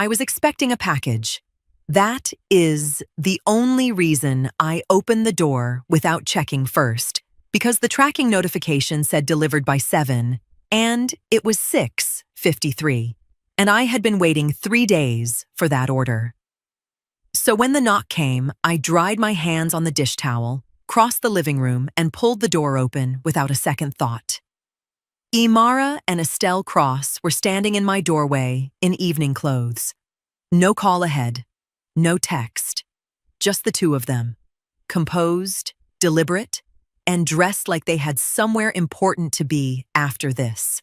I was expecting a package. That is the only reason I opened the door without checking first, because the tracking notification said delivered by 7, and it was 6:53, and I had been waiting 3 days for that order. So when the knock came, I dried my hands on the dish towel, crossed the living room, and pulled the door open without a second thought. Imara and Estelle Cross were standing in my doorway in evening clothes. No call ahead, no text, just the two of them, composed, deliberate, and dressed like they had somewhere important to be after this.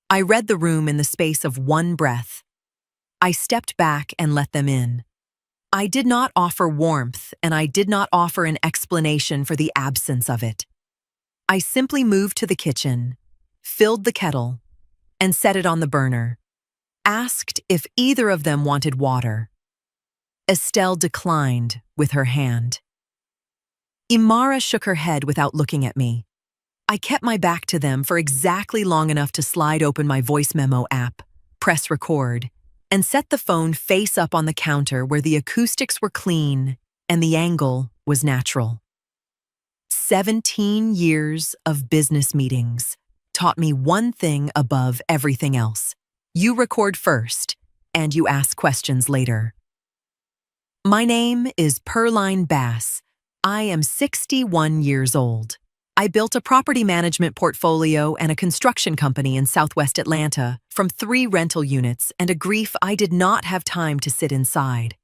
I read the room in the space of one breath. I stepped back and let them in. I did not offer warmth, and I did not offer an explanation for the absence of it. I simply moved to the kitchen, filled the kettle, and set it on the burner, asked if either of them wanted water. Estelle declined with her hand. Imara shook her head without looking at me. I kept my back to them for exactly long enough to slide open my voice memo app, press record, and set the phone face up on the counter where the acoustics were clean and the angle was natural. 17 years of business meetings taught me one thing above everything else. You record first, and you ask questions later. My name is Perline Bass. I am 61 years old. I built a property management portfolio and a construction company in Southwest Atlanta from 3 rental units and a grief I did not have time to sit inside.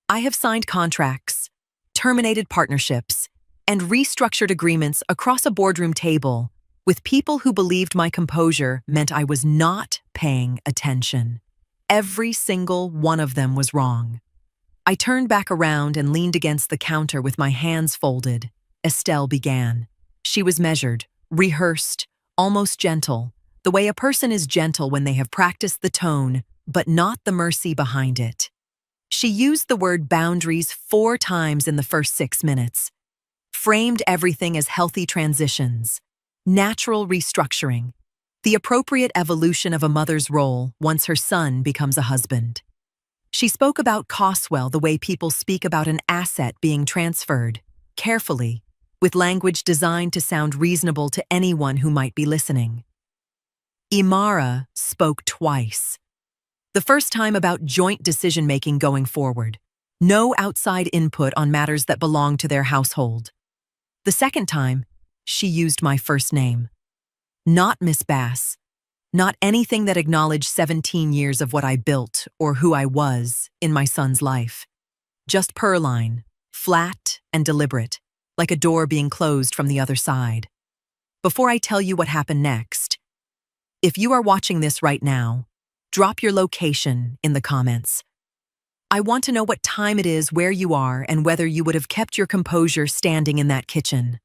I have signed contracts, terminated partnerships, and restructured agreements across a boardroom table with people who believed my composure meant I was not paying attention. Every single one of them was wrong. I turned back around and leaned against the counter with my hands folded. Estelle began. She was measured, rehearsed, almost gentle, the way a person is gentle when they have practiced the tone, but not the mercy behind it. She used the word boundaries 4 times in the first 6 minutes, framed everything as healthy transitions, natural restructuring, the appropriate evolution of a mother's role once her son becomes a husband. She spoke about Coswell the way people speak about an asset being transferred, carefully, with language designed to sound reasonable to anyone who might be listening. Imara spoke twice. The first time about joint decision-making going forward. No outside input on matters that belong to their household. The second time, she used my first name. Not Miss Bass. Not anything that acknowledged 17 years of what I built or who I was in my son's life. Just Perline, flat and deliberate, like a door being closed from the other side. Before I tell you what happened next, if you are watching this right now, drop your location in the comments. I want to know what time it is, where you are, and whether you would have kept your composure standing in that kitchen.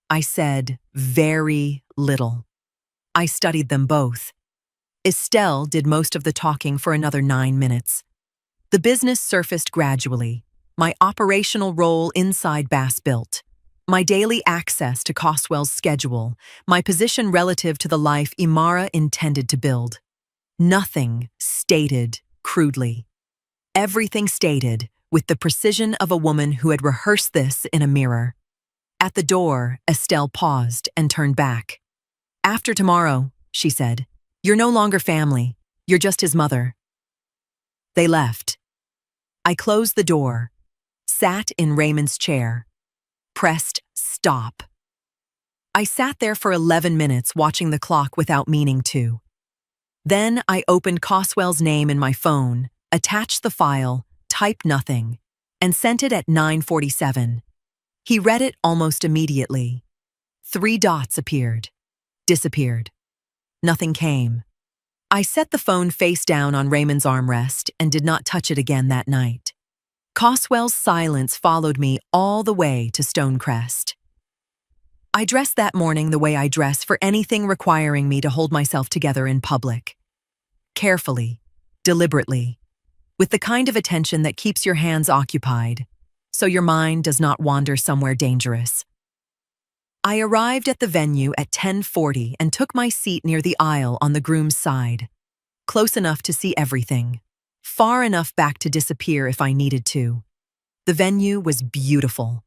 I said very little. I studied them both. Estelle did most of the talking for another 9 minutes. The business surfaced gradually. My operational role inside Bass built, my daily access to Coswell's schedule, my position relative to the life Imara intended to build. Nothing stated crudely. Everything stated with the precision of a woman who had rehearsed this in a mirror. At the door, Estelle paused and turned back. "After tomorrow," she said, "you're no longer family. You're just his mother." They left. I closed the door, sat in Raymond's chair, pressed stop. I sat there for 11 minutes watching the clock without meaning to. Then I opened Coswell's name in my phone, attached the file, typed nothing, and sent it at 9:47. He read it almost immediately. 3 dots appeared, disappeared. Nothing came. I set the phone face down on Raymond's armrest and did not touch it again that night. Coswell's silence followed me all the way to Stonecrest. I dressed that morning the way I dress for anything requiring me to hold myself together in public. Carefully, deliberately, with the kind of attention that keeps your hands occupied, so your mind does not wander somewhere dangerous. I arrived at the venue at 10:40 and took my seat near the aisle on the groom's side, close enough to see everything. far enough back to disappear if I needed to. The venue was beautiful.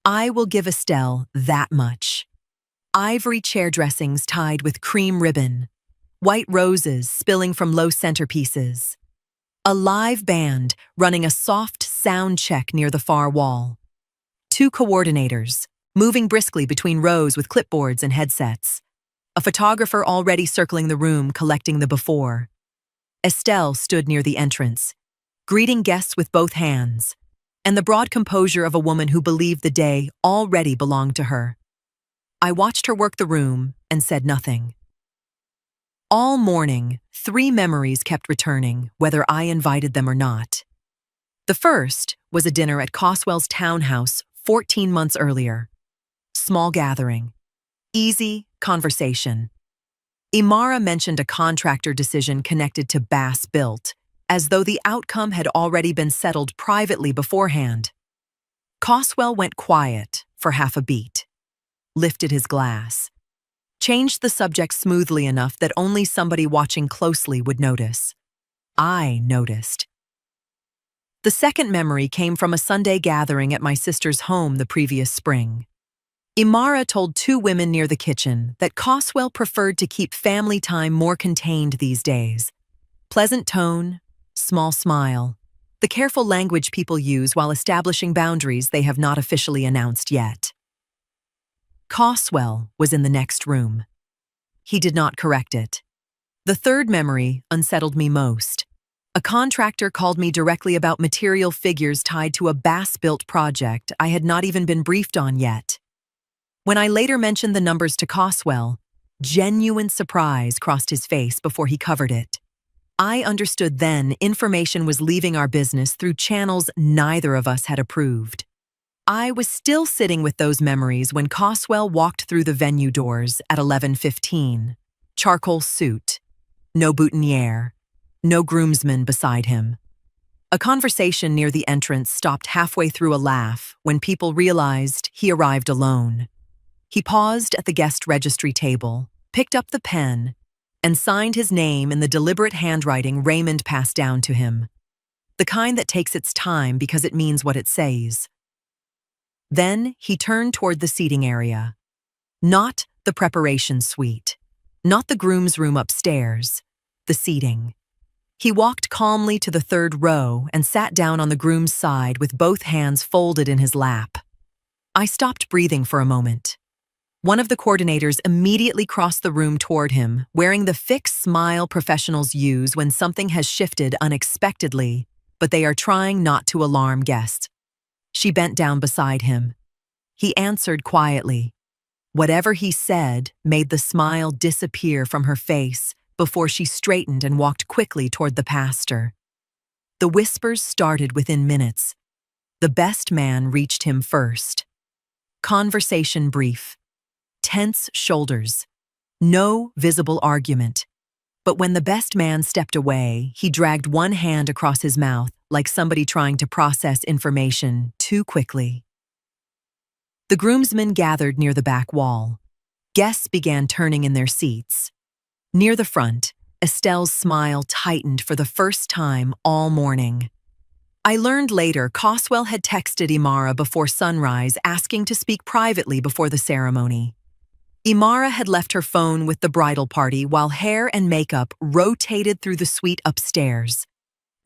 I will give Estelle that much. Ivory chair dressings tied with cream ribbon, white roses spilling from low centerpieces, a live band running a soft sound check near the far wall, 2 coordinators moving briskly between rows with clipboards and headsets, a photographer already circling the room collecting the before. Estelle stood near the entrance, greeting guests with both hands, and the broad composure of a woman who believed the day already belonged to her. I watched her work the room and said nothing. All morning, 3 memories kept returning, whether I invited them or not. The first was a dinner at Coswell's townhouse 14 months earlier. Small gathering. Easy conversation. Imara mentioned a contractor decision connected to Bass Built, as though the outcome had already been settled privately beforehand. Coswell went quiet for half a beat, lifted his glass, changed the subject smoothly enough that only somebody watching closely would notice. I noticed. The second memory came from a Sunday gathering at my sister's home the previous spring. Imara told 2 women near the kitchen that Coswell preferred to keep family time more contained these days. Pleasant tone, small smile, the careful language people use while establishing boundaries they have not officially announced yet. Coswell was in the next room. He did not correct it. The third memory unsettled me most. A contractor called me directly about material figures tied to a Bass-built project I had not even been briefed on yet. When I later mentioned the numbers to Coswell, genuine surprise crossed his face before he covered it. I understood then information was leaving our business through channels neither of us had approved. I was still sitting with those memories when Coswell walked through the venue doors at 11:15. Charcoal suit, no boutonniere, no groomsman beside him. A conversation near the entrance stopped halfway through a laugh when people realized he arrived alone. He paused at the guest registry table, picked up the pen, and signed his name in the deliberate handwriting Raymond passed down to him. The kind that takes its time because it means what it says. Then he turned toward the seating area. Not the preparation suite, not the groom's room upstairs, the seating. He walked calmly to the 3rd row and sat down on the groom's side with both hands folded in his lap. I stopped breathing for a moment. One of the coordinators immediately crossed the room toward him, wearing the fixed smile professionals use when something has shifted unexpectedly, but they are trying not to alarm guests. She bent down beside him. He answered quietly. Whatever he said made the smile disappear from her face before she straightened and walked quickly toward the pastor. The whispers started within minutes. The best man reached him first. Conversation brief. Tense shoulders. No visible argument. But when the best man stepped away, he dragged one hand across his mouth like somebody trying to process information too quickly. The groomsmen gathered near the back wall. Guests began turning in their seats. Near the front, Estelle's smile tightened for the first time all morning. I learned later Coswell had texted Imara before sunrise asking to speak privately before the ceremony. Imara had left her phone with the bridal party while hair and makeup rotated through the suite upstairs.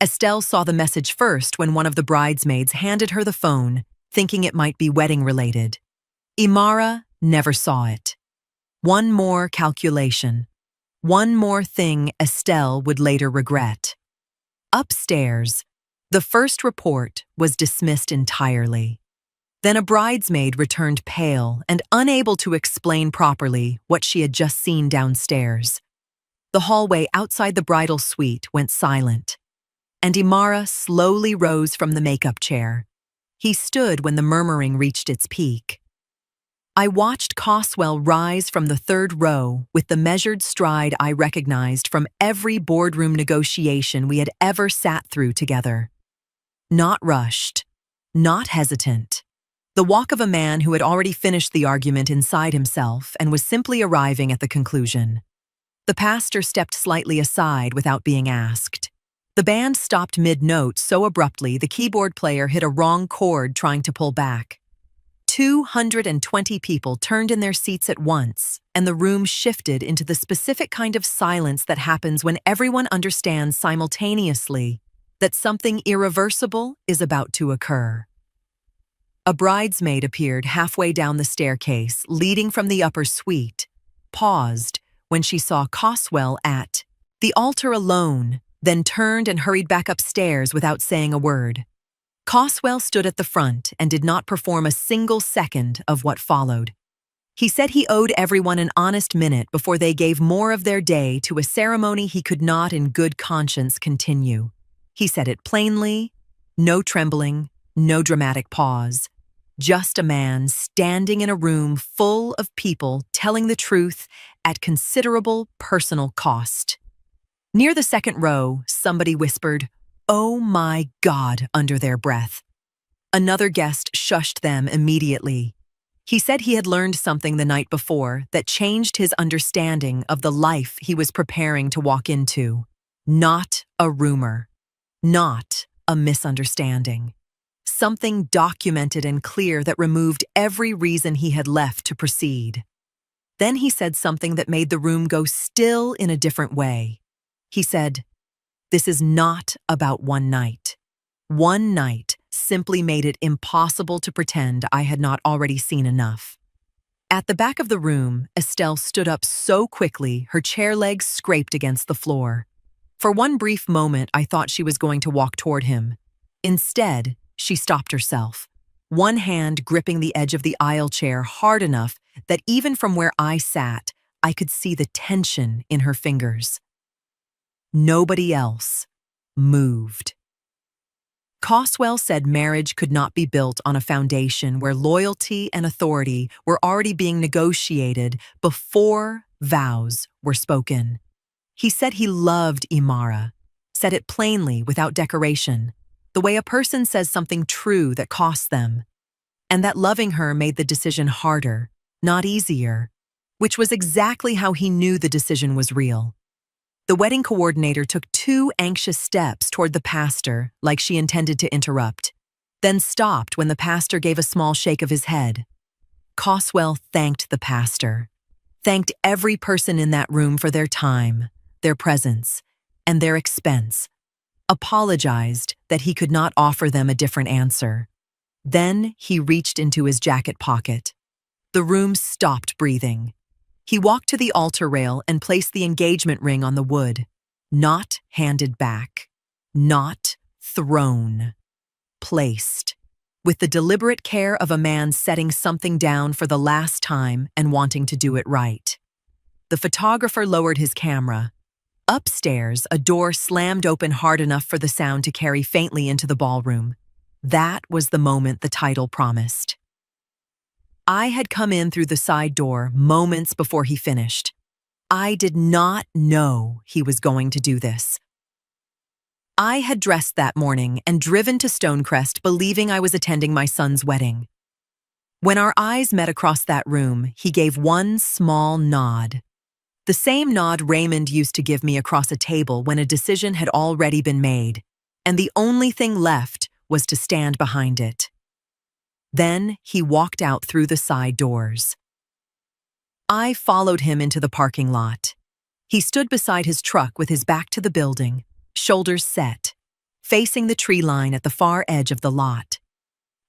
Estelle saw the message first when one of the bridesmaids handed her the phone, thinking it might be wedding-related. Imara never saw it. One more calculation. One more thing Estelle would later regret. Upstairs, the first report was dismissed entirely. Then a bridesmaid returned pale and unable to explain properly what she had just seen downstairs. The hallway outside the bridal suite went silent, and Imara slowly rose from the makeup chair. He stood when the murmuring reached its peak. I watched Coswell rise from the 3rd row with the measured stride I recognized from every boardroom negotiation we had ever sat through together. Not rushed, not hesitant. The walk of a man who had already finished the argument inside himself and was simply arriving at the conclusion. The pastor stepped slightly aside without being asked. The band stopped mid-note so abruptly the keyboard player hit a wrong chord trying to pull back. 220 people turned in their seats at once, and the room shifted into the specific kind of silence that happens when everyone understands simultaneously that something irreversible is about to occur. A bridesmaid appeared halfway down the staircase, leading from the upper suite, paused when she saw Coswell at the altar alone, then turned and hurried back upstairs without saying a word. Coswell stood at the front and did not perform a single second of what followed. He said he owed everyone an honest minute before they gave more of their day to a ceremony he could not in good conscience continue. He said it plainly, no trembling, no dramatic pause. Just a man standing in a room full of people telling the truth at considerable personal cost. Near the second row, somebody whispered, "Oh my God," under their breath. Another guest shushed them immediately. He said he had learned something the night before that changed his understanding of the life he was preparing to walk into. Not a rumor. Not a misunderstanding. Something documented and clear that removed every reason he had left to proceed. Then he said something that made the room go still in a different way. He said, "This is not about one night. One night simply made it impossible to pretend I had not already seen enough." At the back of the room, Estelle stood up so quickly her chair legs scraped against the floor. For one brief moment, I thought she was going to walk toward him. Instead, she stopped herself, one hand gripping the edge of the aisle chair hard enough that even from where I sat, I could see the tension in her fingers. Nobody else moved. Coswell said marriage could not be built on a foundation where loyalty and authority were already being negotiated before vows were spoken. He said he loved Imara, said it plainly without decoration, the way a person says something true that costs them, and that loving her made the decision harder, not easier, which was exactly how he knew the decision was real. The wedding coordinator took 2 anxious steps toward the pastor, like she intended to interrupt, then stopped when the pastor gave a small shake of his head. Coswell thanked the pastor, thanked every person in that room for their time, their presence, and their expense, apologized that he could not offer them a different answer. Then he reached into his jacket pocket. The room stopped breathing. He walked to the altar rail and placed the engagement ring on the wood. Not handed back. Not thrown. Placed. With the deliberate care of a man setting something down for the last time and wanting to do it right. The photographer lowered his camera. Upstairs, a door slammed open hard enough for the sound to carry faintly into the ballroom. That was the moment the title promised. I had come in through the side door moments before he finished. I did not know he was going to do this. I had dressed that morning and driven to Stonecrest believing I was attending my son's wedding. When our eyes met across that room, he gave one small nod. The same nod Raymond used to give me across a table when a decision had already been made, and the only thing left was to stand behind it. Then he walked out through the side doors. I followed him into the parking lot. He stood beside his truck with his back to the building, shoulders set, facing the tree line at the far edge of the lot.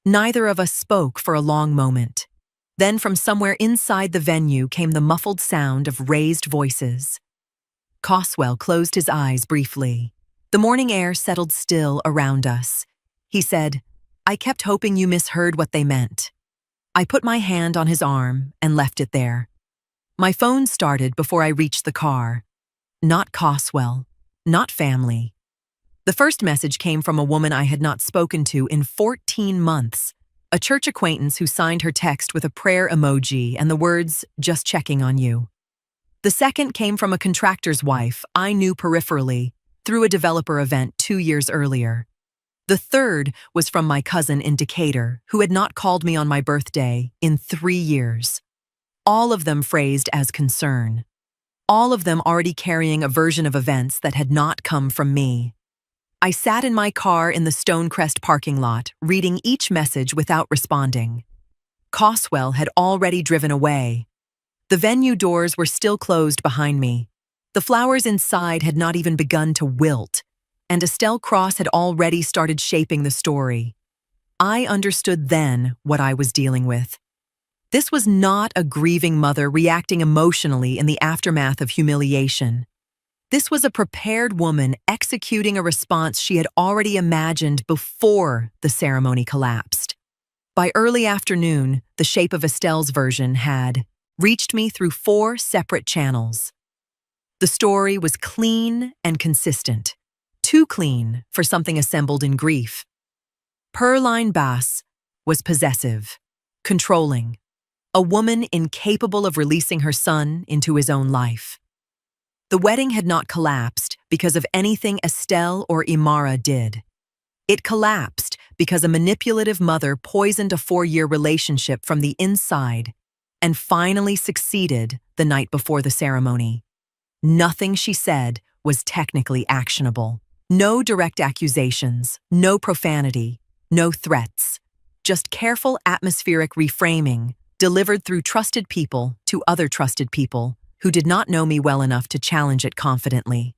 Neither of us spoke for a long moment. Then from somewhere inside the venue came the muffled sound of raised voices. Coswell closed his eyes briefly. The morning air settled still around us. He said, "I kept hoping you misheard what they meant." I put my hand on his arm and left it there. My phone started before I reached the car. Not Coswell, not family. The first message came from a woman I had not spoken to in 14 months, a church acquaintance who signed her text with a prayer emoji and the words, "Just checking on you." The second came from a contractor's wife I knew peripherally through a developer event 2 years earlier. The third was from my cousin in Decatur, who had not called me on my birthday in 3 years. All of them phrased as concern. All of them already carrying a version of events that had not come from me. I sat in my car in the Stonecrest parking lot, reading each message without responding. Coswell had already driven away. The venue doors were still closed behind me. The flowers inside had not even begun to wilt, and Estelle Cross had already started shaping the story. I understood then what I was dealing with. This was not a grieving mother reacting emotionally in the aftermath of humiliation. This was a prepared woman executing a response she had already imagined before the ceremony collapsed. By early afternoon, the shape of Estelle's version had reached me through 4 separate channels. The story was clean and consistent, too clean for something assembled in grief. Perline Bass was possessive, controlling, a woman incapable of releasing her son into his own life. The wedding had not collapsed because of anything Estelle or Imara did. It collapsed because a manipulative mother poisoned a 4-year relationship from the inside and finally succeeded the night before the ceremony. Nothing she said was technically actionable. No direct accusations, no profanity, no threats. Just careful atmospheric reframing delivered through trusted people to other trusted people who did not know me well enough to challenge it confidently.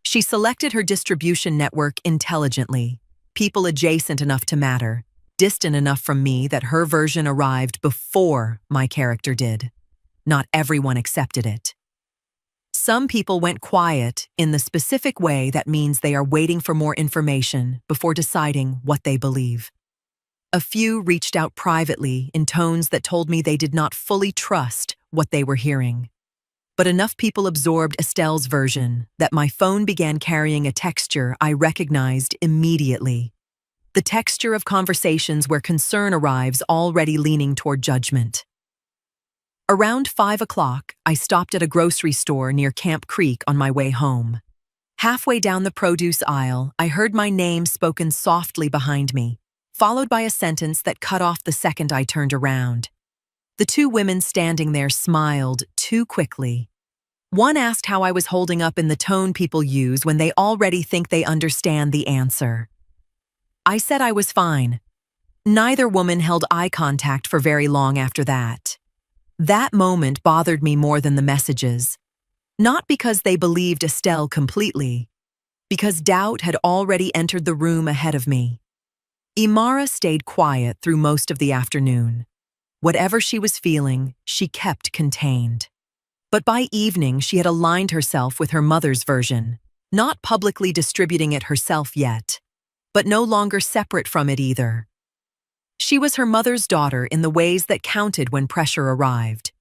She selected her distribution network intelligently, people adjacent enough to matter, distant enough from me that her version arrived before my character did. Not everyone accepted it. Some people went quiet in the specific way that means they are waiting for more information before deciding what they believe. A few reached out privately in tones that told me they did not fully trust what they were hearing. But enough people absorbed Estelle's version that my phone began carrying a texture I recognized immediately. The texture of conversations where concern arrives already leaning toward judgment. Around 5 o'clock, I stopped at a grocery store near Camp Creek on my way home. Halfway down the produce aisle, I heard my name spoken softly behind me, followed by a sentence that cut off the second I turned around. The 2 women standing there smiled too quickly. One asked how I was holding up in the tone people use when they already think they understand the answer. I said I was fine. Neither woman held eye contact for very long after that. That moment bothered me more than the messages. Not because they believed Estelle completely, because doubt had already entered the room ahead of me. Imara stayed quiet through most of the afternoon. Whatever she was feeling, she kept contained. But by evening, she had aligned herself with her mother's version, not publicly distributing it herself yet, but no longer separate from it either. She was her mother's daughter in the ways that counted when pressure arrived.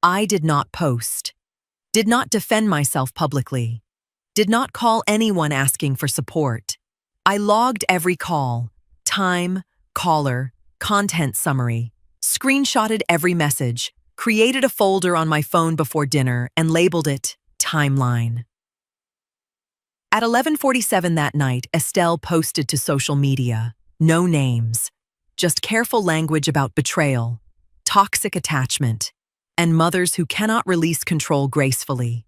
I did not post, did not defend myself publicly, did not call anyone asking for support. I logged every call, time, caller, content summary, screenshotted every message, created a folder on my phone before dinner, and labeled it Timeline. At 11:47 that night, Estelle posted to social media, no names, just careful language about betrayal, toxic attachment, and mothers who cannot release control gracefully.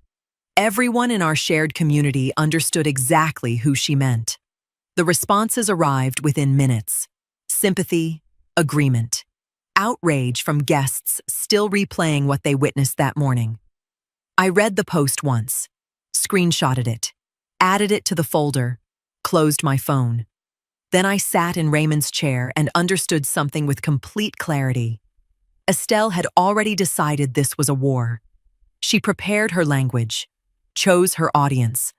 Everyone in our shared community understood exactly who she meant. The responses arrived within minutes. Sympathy, agreement, outrage from guests still replaying what they witnessed that morning. I read the post once, screenshotted it, added it to the folder, closed my phone. Then I sat in Raymond's chair and understood something with complete clarity. Estelle had already decided this was a war. She prepared her language, chose her audience,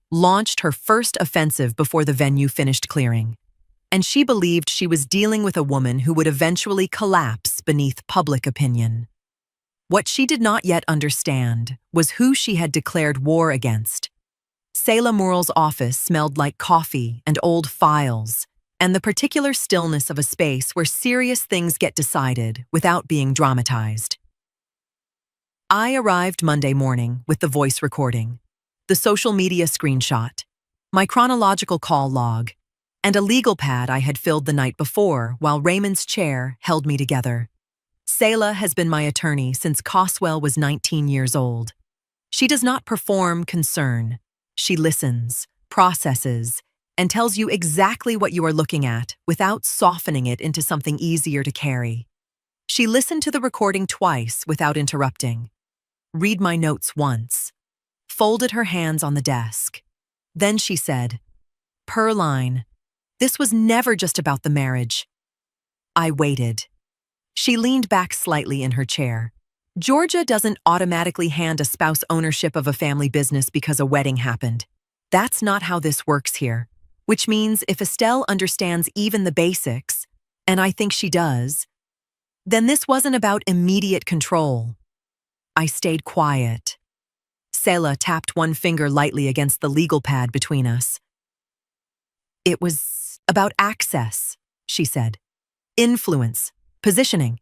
launched her first offensive before the venue finished clearing. And she believed she was dealing with a woman who would eventually collapse beneath public opinion. What she did not yet understand was who she had declared war against. Selah Murrell's office smelled like coffee and old files, and the particular stillness of a space where serious things get decided without being dramatized. I arrived Monday morning with the voice recording, the social media screenshot, my chronological call log, and a legal pad I had filled the night before while Raymond's chair held me together. Selah has been my attorney since Coswell was 19 years old. She does not perform concern. She listens, processes, and tells you exactly what you are looking at without softening it into something easier to carry. She listened to the recording twice without interrupting, read my notes once, folded her hands on the desk. Then she said, per line, "This was never just about the marriage." I waited. She leaned back slightly in her chair. Georgia doesn't automatically hand a spouse ownership of a family business because a wedding happened. That's not how this works here, which means if Estelle understands even the basics, and I think she does, then this wasn't about immediate control. I stayed quiet. Selah tapped one finger lightly against the legal pad between us. It was about access, she said. Influence, positioning.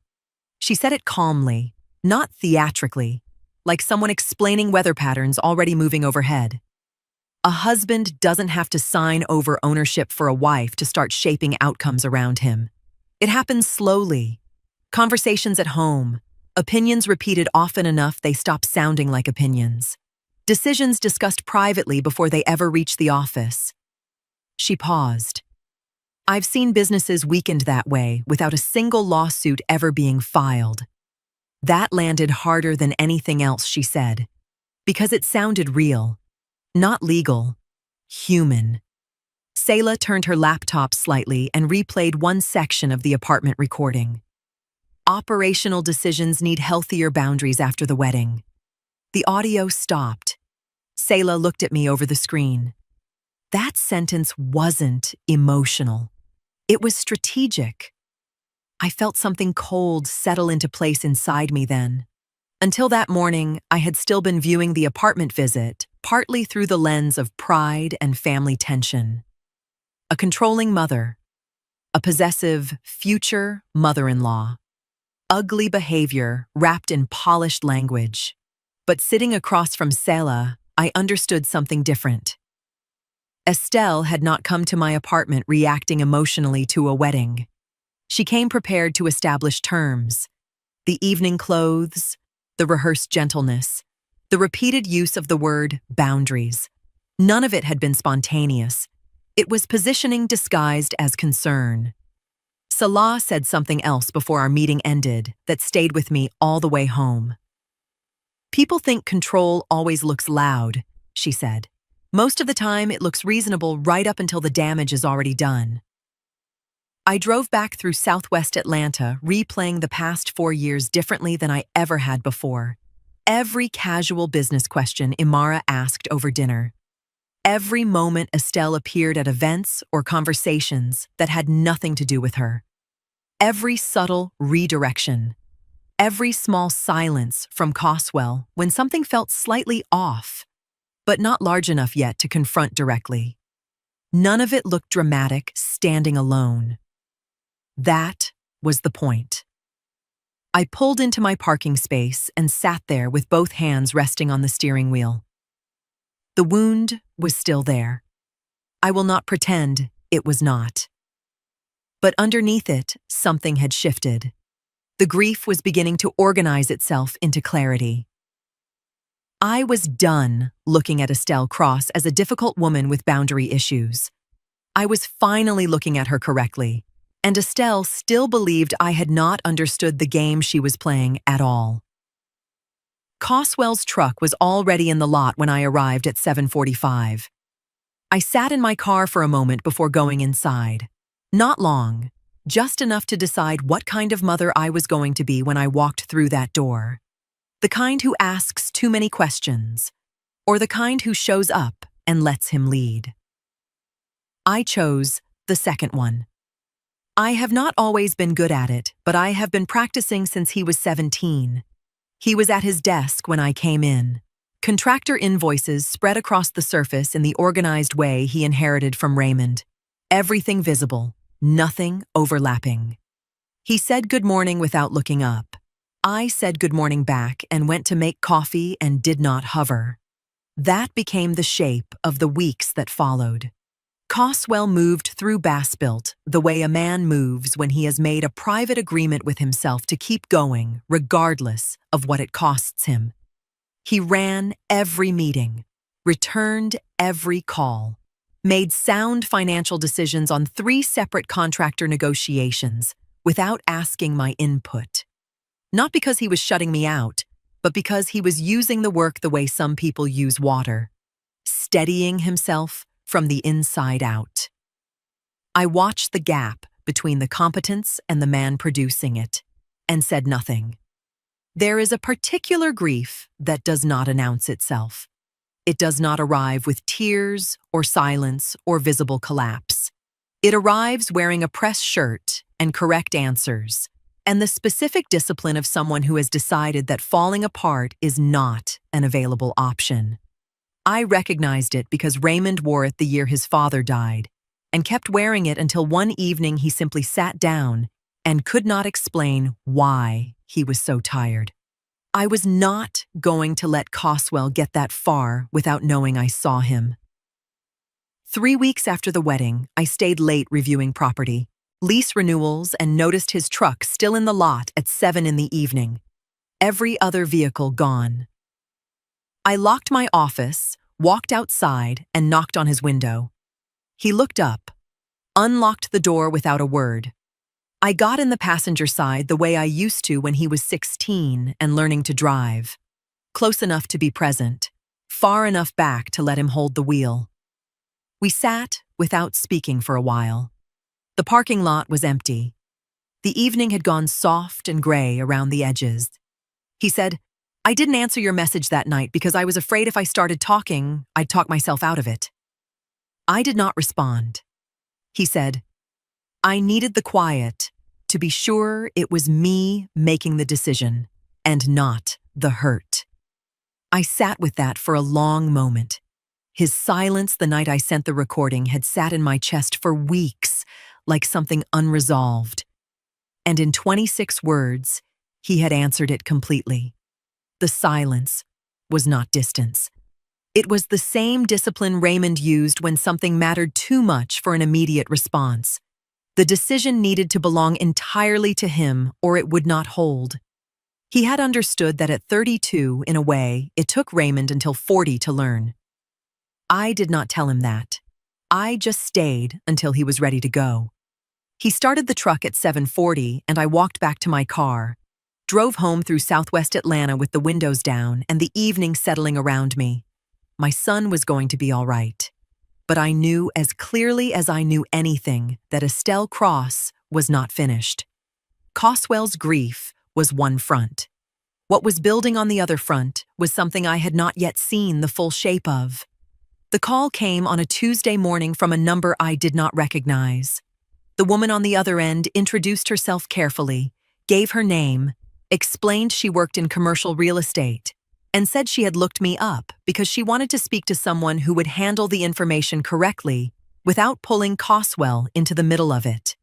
She said it calmly, not theatrically, like someone explaining weather patterns already moving overhead. A husband doesn't have to sign over ownership for a wife to start shaping outcomes around him. It happens slowly. Conversations at home, opinions repeated often enough they stop sounding like opinions. Decisions discussed privately before they ever reach the office. She paused. I've seen businesses weakened that way without a single lawsuit ever being filed. That landed harder than anything else, she said, because it sounded real, not legal, human. Selah turned her laptop slightly and replayed one section of the apartment recording. Operational decisions need healthier boundaries after the wedding. The audio stopped. Selah looked at me over the screen. That sentence wasn't emotional. It was strategic. I felt something cold settle into place inside me then. Until that morning, I had still been viewing the apartment visit partly through the lens of pride and family tension. A controlling mother, a possessive future mother-in-law, ugly behavior wrapped in polished language. But sitting across from Selah, I understood something different. Estelle had not come to my apartment reacting emotionally to a wedding. She came prepared to establish terms. The evening clothes, the rehearsed gentleness, the repeated use of the word boundaries. None of it had been spontaneous. It was positioning disguised as concern. Salah said something else before our meeting ended that stayed with me all the way home. People think control always looks loud, she said. Most of the time, it looks reasonable right up until the damage is already done. I drove back through Southwest Atlanta, replaying the past 4 years differently than I ever had before. Every casual business question Imara asked over dinner. Every moment Estelle appeared at events or conversations that had nothing to do with her. Every subtle redirection. Every small silence from Coswell when something felt slightly off, but not large enough yet to confront directly. None of it looked dramatic, standing alone. That was the point. I pulled into my parking space and sat there with both hands resting on the steering wheel. The wound was still there. I will not pretend it was not. But underneath it, something had shifted. The grief was beginning to organize itself into clarity. I was done looking at Estelle Cross as a difficult woman with boundary issues. I was finally looking at her correctly, and Estelle still believed I had not understood the game she was playing at all. Coswell's truck was already in the lot when I arrived at 7:45. I sat in my car for a moment before going inside. Not long, just enough to decide what kind of mother I was going to be when I walked through that door. The kind who asks too many questions, or the kind who shows up and lets him lead. I chose the second one. I have not always been good at it, but I have been practicing since he was 17. He was at his desk when I came in. Contractor invoices spread across the surface in the organized way he inherited from Raymond. Everything visible, nothing overlapping. He said good morning without looking up. I said good morning back and went to make coffee and did not hover. That became the shape of the weeks that followed. Coswell moved through Bassbuilt the way a man moves when he has made a private agreement with himself to keep going regardless of what it costs him. He ran every meeting, returned every call, made sound financial decisions on 3 separate contractor negotiations without asking my input. Not because he was shutting me out, but because he was using the work the way some people use water, steadying himself from the inside out. I watched the gap between the competence and the man producing it, and said nothing. There is a particular grief that does not announce itself. It does not arrive with tears or silence or visible collapse. It arrives wearing a press shirt and correct answers, and the specific discipline of someone who has decided that falling apart is not an available option. I recognized it because Raymond wore it the year his father died, and kept wearing it until one evening he simply sat down and could not explain why he was so tired. I was not going to let Coswell get that far without knowing I saw him. 3 weeks after the wedding, I stayed late reviewing property, lease renewals, and noticed his truck still in the lot at 7 in the evening. Every other vehicle gone. I locked my office, walked outside, and knocked on his window. He looked up, unlocked the door without a word. I got in the passenger side the way I used to when he was 16 and learning to drive. Close enough to be present, far enough back to let him hold the wheel. We sat without speaking for a while. The parking lot was empty. The evening had gone soft and gray around the edges. He said, "I didn't answer your message that night because I was afraid if I started talking, I'd talk myself out of it." I did not respond. He said, "I needed the quiet to be sure it was me making the decision and not the hurt." I sat with that for a long moment. His silence the night I sent the recording had sat in my chest for weeks, like something unresolved. And in 26 words, he had answered it completely. The silence was not distance. It was the same discipline Raymond used when something mattered too much for an immediate response. The decision needed to belong entirely to him, or it would not hold. He had understood that at 32, in a way, it took Raymond until 40 to learn. I did not tell him that. I just stayed until he was ready to go. He started the truck at 7:40, and I walked back to my car, drove home through Southwest Atlanta with the windows down and the evening settling around me. My son was going to be all right. But I knew as clearly as I knew anything that Estelle Cross was not finished. Coswell's grief was one front. What was building on the other front was something I had not yet seen the full shape of. The call came on a Tuesday morning from a number I did not recognize. The woman on the other end introduced herself carefully, gave her name, explained she worked in commercial real estate, and said she had looked me up because she wanted to speak to someone who would handle the information correctly without pulling Coswell into the middle of it.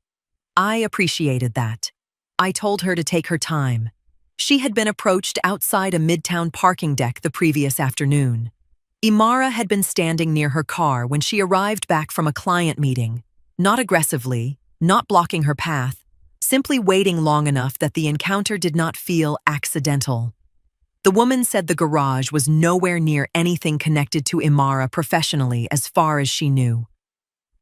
I appreciated that. I told her to take her time. She had been approached outside a midtown parking deck the previous afternoon. Imara had been standing near her car when she arrived back from a client meeting, not aggressively, not blocking her path, simply waiting long enough that the encounter did not feel accidental. The woman said the garage was nowhere near anything connected to Imara professionally as far as she knew.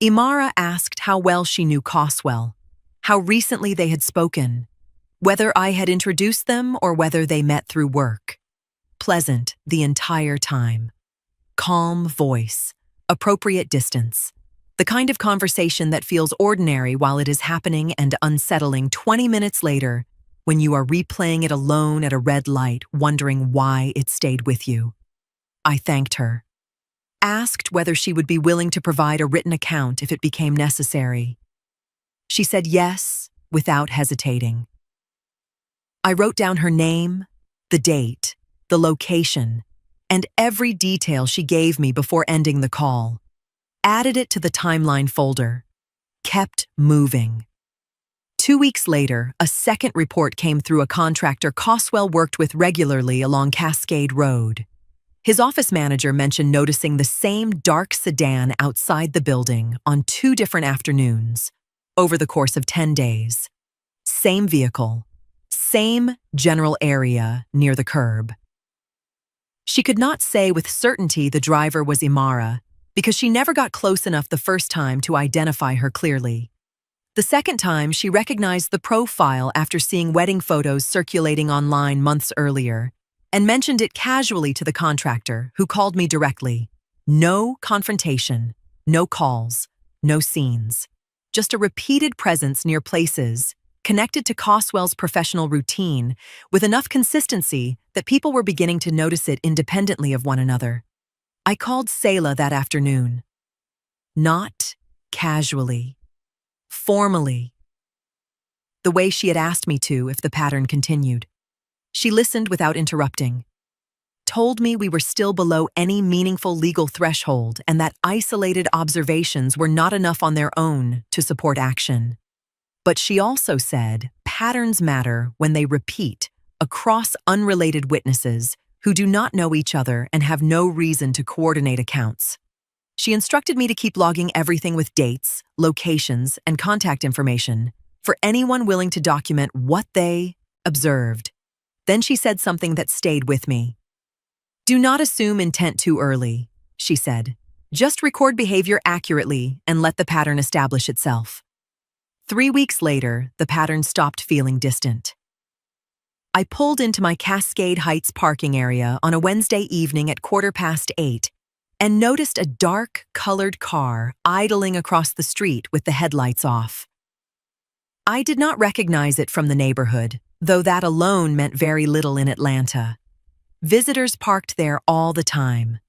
Imara asked how well she knew Coswell, how recently they had spoken, whether I had introduced them or whether they met through work. Pleasant the entire time. Calm voice, appropriate distance. The kind of conversation that feels ordinary while it is happening and unsettling 20 minutes later when you are replaying it alone at a red light, wondering why it stayed with you. I thanked her. Asked whether she would be willing to provide a written account if it became necessary. She said yes, without hesitating. I wrote down her name, the date, the location, and every detail she gave me before ending the call. Added it to the timeline folder. Kept moving. 2 weeks later, a second report came through a contractor Coswell worked with regularly along Cascade Road. His office manager mentioned noticing the same dark sedan outside the building on 2 different afternoons over the course of 10 days. Same vehicle, same general area near the curb. She could not say with certainty the driver was Imara because she never got close enough the first time to identify her clearly. The second time, she recognized the profile after seeing wedding photos circulating online months earlier and mentioned it casually to the contractor, who called me directly. No confrontation, no calls, no scenes. Just a repeated presence near places connected to Coswell's professional routine with enough consistency that people were beginning to notice it independently of one another. I called Selah that afternoon. Not casually. Formally. The way she had asked me to if the pattern continued. She listened without interrupting. Told me we were still below any meaningful legal threshold and that isolated observations were not enough on their own to support action. But she also said patterns matter when they repeat across unrelated witnesses who do not know each other and have no reason to coordinate accounts. She instructed me to keep logging everything with dates, locations, and contact information for anyone willing to document what they observed. Then she said something that stayed with me. Do not assume intent too early, she said. Just record behavior accurately and let the pattern establish itself. 3 weeks later, the pattern stopped feeling distant. I pulled into my Cascade Heights parking area on a Wednesday evening at 8:15 and noticed a dark, colored car idling across the street with the headlights off. I did not recognize it from the neighborhood, though that alone meant very little in Atlanta. Visitors parked there all the time.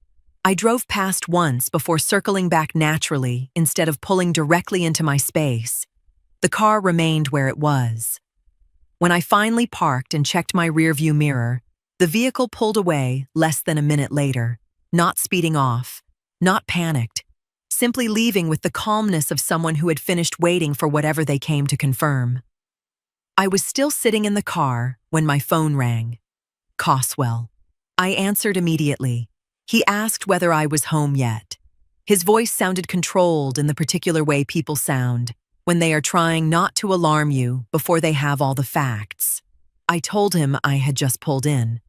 I drove past once before circling back naturally instead of pulling directly into my space. The car remained where it was. When I finally parked and checked my rearview mirror, the vehicle pulled away less than a minute later, not speeding off, not panicked, simply leaving with the calmness of someone who had finished waiting for whatever they came to confirm. I was still sitting in the car when my phone rang. Coswell. I answered immediately. He asked whether I was home yet. His voice sounded controlled in the particular way people sound when they are trying not to alarm you before they have all the facts. I told him I had just pulled in.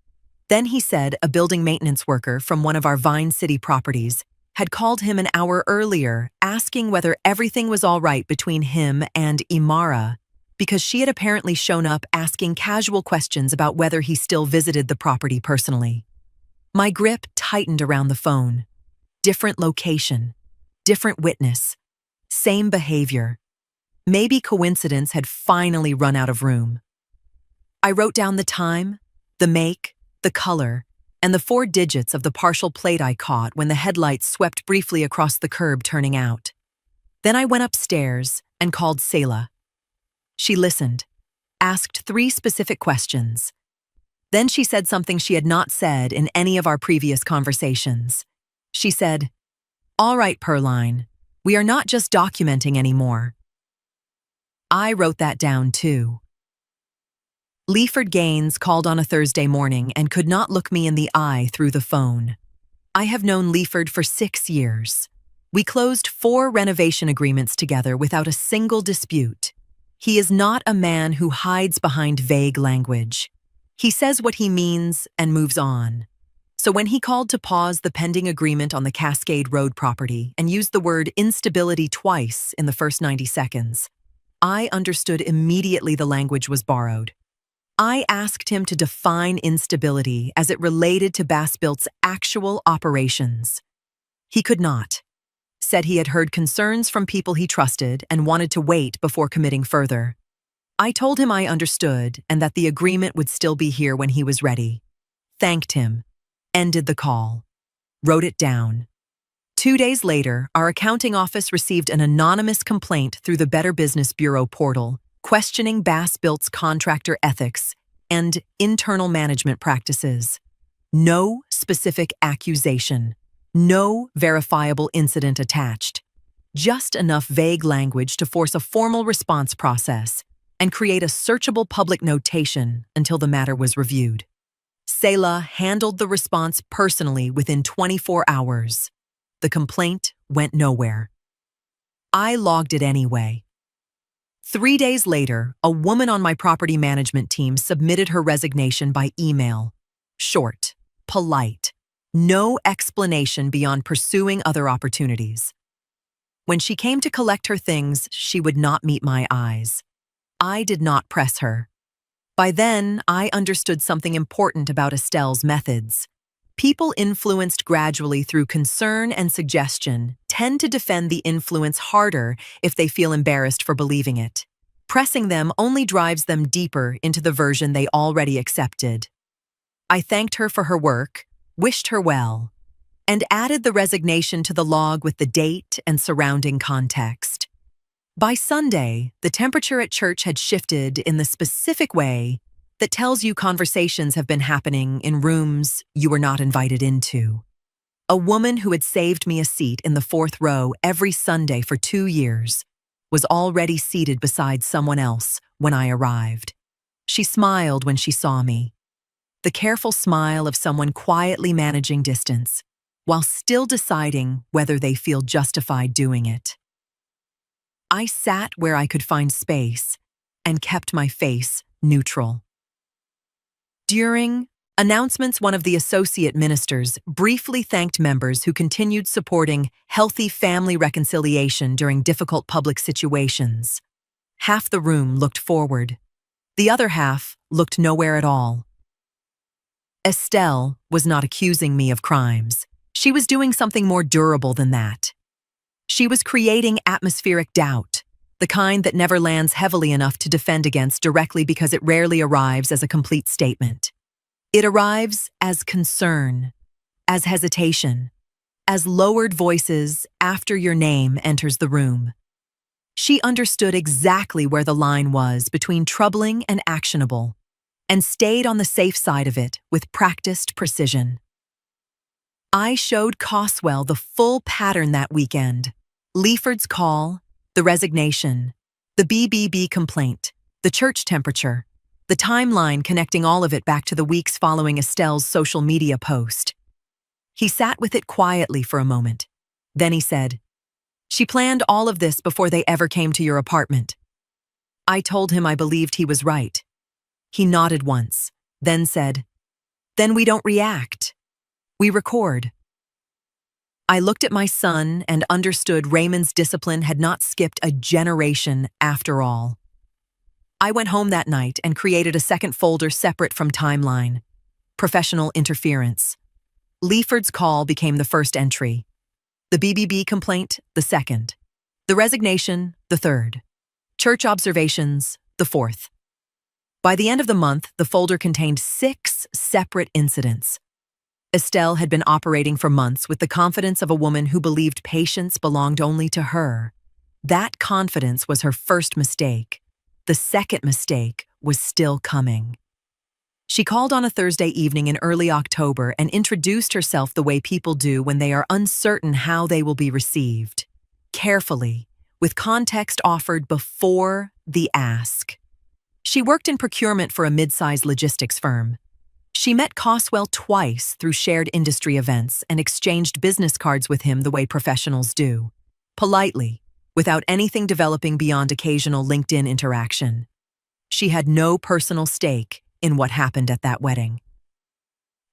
Then he said a building maintenance worker from one of our Vine City properties had called him an hour earlier asking whether everything was all right between him and Imara, because she had apparently shown up asking casual questions about whether he still visited the property personally. My grip tightened around the phone. Different location, different witness, same behavior. Maybe coincidence had finally run out of room. I wrote down the time, the make, the color, and the 4 digits of the partial plate I caught when the headlights swept briefly across the curb turning out. Then I went upstairs and called Selah. She listened, asked 3 specific questions. Then she said something she had not said in any of our previous conversations. She said, "All right, Perline, we are not just documenting anymore." I wrote that down too. Leaford Gaines called on a Thursday morning and could not look me in the eye through the phone. I have known Leaford for 6 years. We closed 4 renovation agreements together without a single dispute. He is not a man who hides behind vague language. He says what he means and moves on. So when he called to pause the pending agreement on the Cascade Road property and used the word instability twice in the first 90 seconds, I understood immediately the language was borrowed. I asked him to define instability as it related to Bass-Built's actual operations. He could not. Said he had heard concerns from people he trusted and wanted to wait before committing further. I told him I understood and that the agreement would still be here when he was ready. Thanked him. Ended the call. Wrote it down. 2 days later, our accounting office received an anonymous complaint through the Better Business Bureau portal, questioning Bass-Built's contractor ethics and internal management practices. No specific accusation. No verifiable incident attached. Just enough vague language to force a formal response process and create a searchable public notation until the matter was reviewed. Selah handled the response personally within 24 hours. The complaint went nowhere. I logged it anyway. 3 days later, a woman on my property management team submitted her resignation by email. Short, polite, No explanation beyond pursuing other opportunities. When she came to collect her things, she would not meet my eyes. I did not press her. By then, I understood something important about Estelle's methods. People influenced gradually through concern and suggestion tend to defend the influence harder if they feel embarrassed for believing it. Pressing them only drives them deeper into the version they already accepted. I thanked her for her work, wished her well, and added the resignation to the log with the date and surrounding context. By Sunday, the temperature at church had shifted in the specific way that tells you conversations have been happening in rooms you were not invited into. A woman who had saved me a seat in the fourth row every Sunday for 2 years was already seated beside someone else when I arrived. She smiled when she saw me, the careful smile of someone quietly managing distance, while still deciding whether they feel justified doing it. I sat where I could find space and kept my face neutral. During announcements, one of the associate ministers briefly thanked members who continued supporting healthy family reconciliation during difficult public situations. Half the room looked forward. The other half looked nowhere at all. Estelle was not accusing me of crimes. She was doing something more durable than that. She was creating atmospheric doubt, the kind that never lands heavily enough to defend against directly because it rarely arrives as a complete statement. It arrives as concern, as hesitation, as lowered voices after your name enters the room. She understood exactly where the line was between troubling and actionable, and stayed on the safe side of it with practiced precision. I showed Coswell the full pattern that weekend: Leaford's call, the resignation, the BBB complaint, the church temperature, the timeline connecting all of it back to the weeks following Estelle's social media post. He sat with it quietly for a moment. Then he said, "She planned all of this before they ever came to your apartment." I told him I believed he was right. He nodded once, then said, "Then we don't react. We record." I looked at my son and understood Raymond's discipline had not skipped a generation after all. I went home that night and created a second folder separate from timeline: professional interference. Leaford's call became the first entry, the BBB complaint the second, the resignation the third, church observations the fourth. By the end of the month, the folder contained 6 separate incidents. Estelle had been operating for months with the confidence of a woman who believed patience belonged only to her. That confidence was her first mistake. The second mistake was still coming. She called on a Thursday evening in early October and introduced herself the way people do when they are uncertain how they will be received. Carefully, with context offered before the ask. She worked in procurement for a mid-sized logistics firm. She met Coswell twice through shared industry events and exchanged business cards with him the way professionals do, politely, without anything developing beyond occasional LinkedIn interaction. She had no personal stake in what happened at that wedding.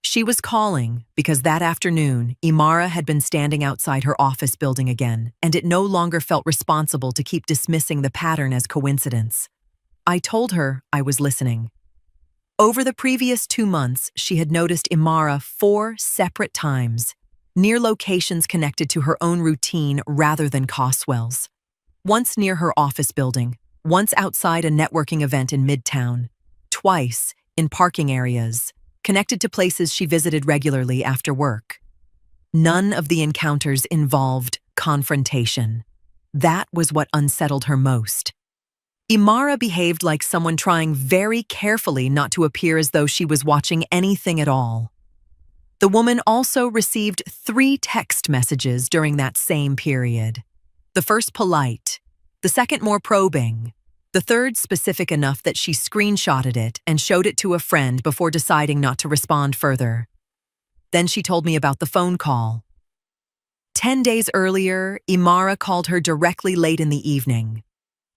She was calling because that afternoon, Imara had been standing outside her office building again, and it no longer felt responsible to keep dismissing the pattern as coincidence. I told her I was listening. Over the previous 2 months, she had noticed Imara 4 separate times, near locations connected to her own routine rather than Coswell's. Once near her office building, once outside a networking event in Midtown, twice in parking areas, connected to places she visited regularly after work. None of the encounters involved confrontation. That was what unsettled her most. Imara behaved like someone trying very carefully not to appear as though she was watching anything at all. The woman also received 3 text messages during that same period. The first polite, the second more probing, the third specific enough that she screenshotted it and showed it to a friend before deciding not to respond further. Then she told me about the phone call. 10 days earlier, Imara called her directly late in the evening.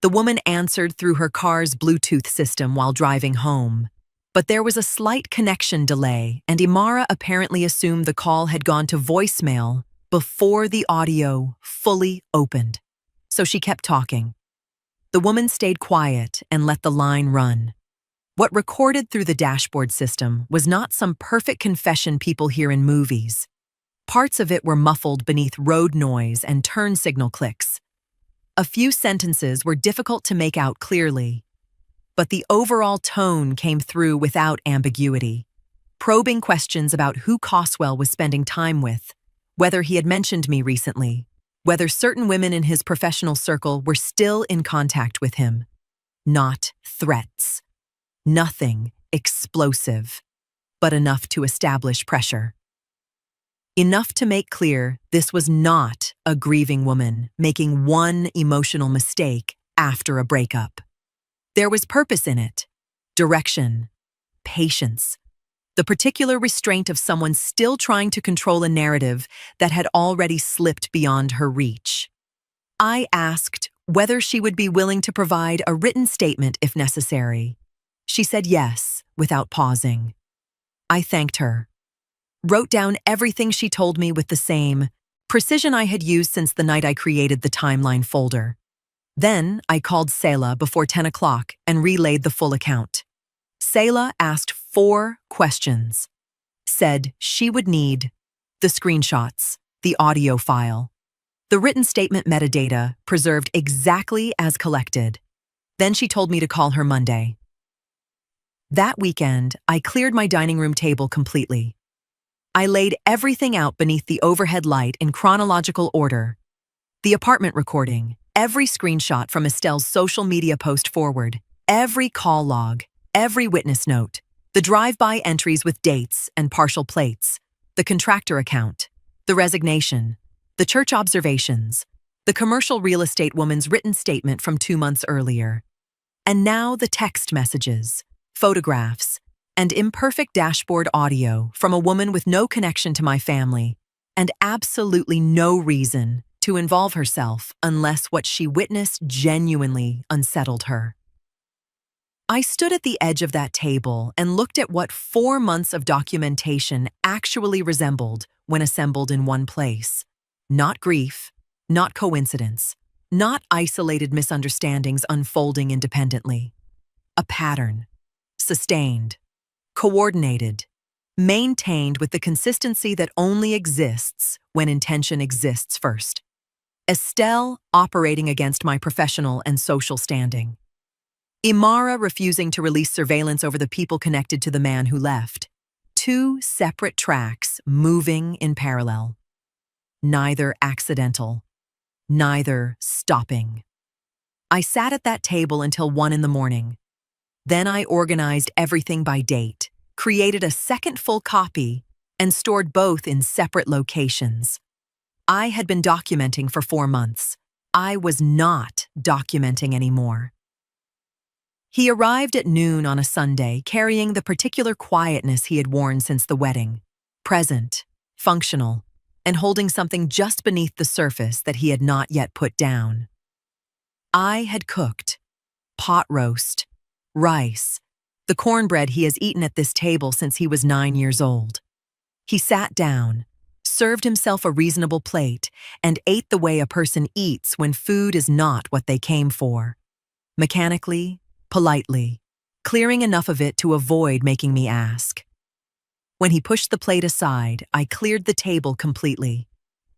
The woman answered through her car's Bluetooth system while driving home. But there was a slight connection delay, and Imara apparently assumed the call had gone to voicemail before the audio fully opened. So she kept talking. The woman stayed quiet and let the line run. What recorded through the dashboard system was not some perfect confession people hear in movies. Parts of it were muffled beneath road noise and turn signal clicks. A few sentences were difficult to make out clearly, but the overall tone came through without ambiguity. Probing questions about who Coswell was spending time with, whether he had mentioned me recently, whether certain women in his professional circle were still in contact with him. Not threats. Nothing explosive, but enough to establish pressure. Enough to make clear this was not a grieving woman making one emotional mistake after a breakup. There was purpose in it, direction, patience, the particular restraint of someone still trying to control a narrative that had already slipped beyond her reach. I asked whether she would be willing to provide a written statement if necessary. She said yes, without pausing. I thanked her, wrote down everything she told me with the same precision I had used since the night I created the timeline folder. Then I called Selah before 10 o'clock and relayed the full account. Selah asked 4 questions. Said she would need the screenshots, the audio file, the written statement metadata preserved exactly as collected. Then she told me to call her Monday. That weekend, I cleared my dining room table completely. I laid everything out beneath the overhead light in chronological order. The apartment recording, every screenshot from Estelle's social media post forward, every call log, every witness note, the drive-by entries with dates and partial plates, the contractor account, the resignation, the church observations, the commercial real estate woman's written statement from 2 months earlier, and now the text messages, photographs, and imperfect dashboard audio from a woman with no connection to my family and absolutely no reason to involve herself unless what she witnessed genuinely unsettled her. I stood at the edge of that table and looked at what 4 months of documentation actually resembled when assembled in one place. Not grief, not coincidence, not isolated misunderstandings unfolding independently. A pattern, sustained, coordinated, maintained with the consistency that only exists when intention exists first. Estelle operating against my professional and social standing. Imara refusing to release surveillance over the people connected to the man who left. 2 separate tracks moving in parallel. Neither accidental, neither stopping. I sat at that table until 1 in the morning. Then I organized everything by date, created a second full copy, and stored both in separate locations. I had been documenting for 4 months. I was not documenting anymore. He arrived at noon on a Sunday, carrying the particular quietness he had worn since the wedding, present, functional, and holding something just beneath the surface that he had not yet put down. I had cooked pot roast, rice, the cornbread he has eaten at this table since he was 9 years old. He sat down, served himself a reasonable plate, and ate the way a person eats when food is not what they came for. Mechanically, politely, clearing enough of it to avoid making me ask. When he pushed the plate aside, I cleared the table completely.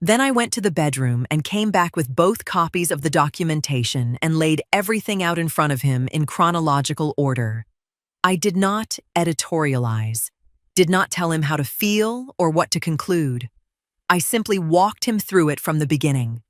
Then I went to the bedroom and came back with both copies of the documentation and laid everything out in front of him in chronological order. I did not editorialize, did not tell him how to feel or what to conclude. I simply walked him through it from the beginning.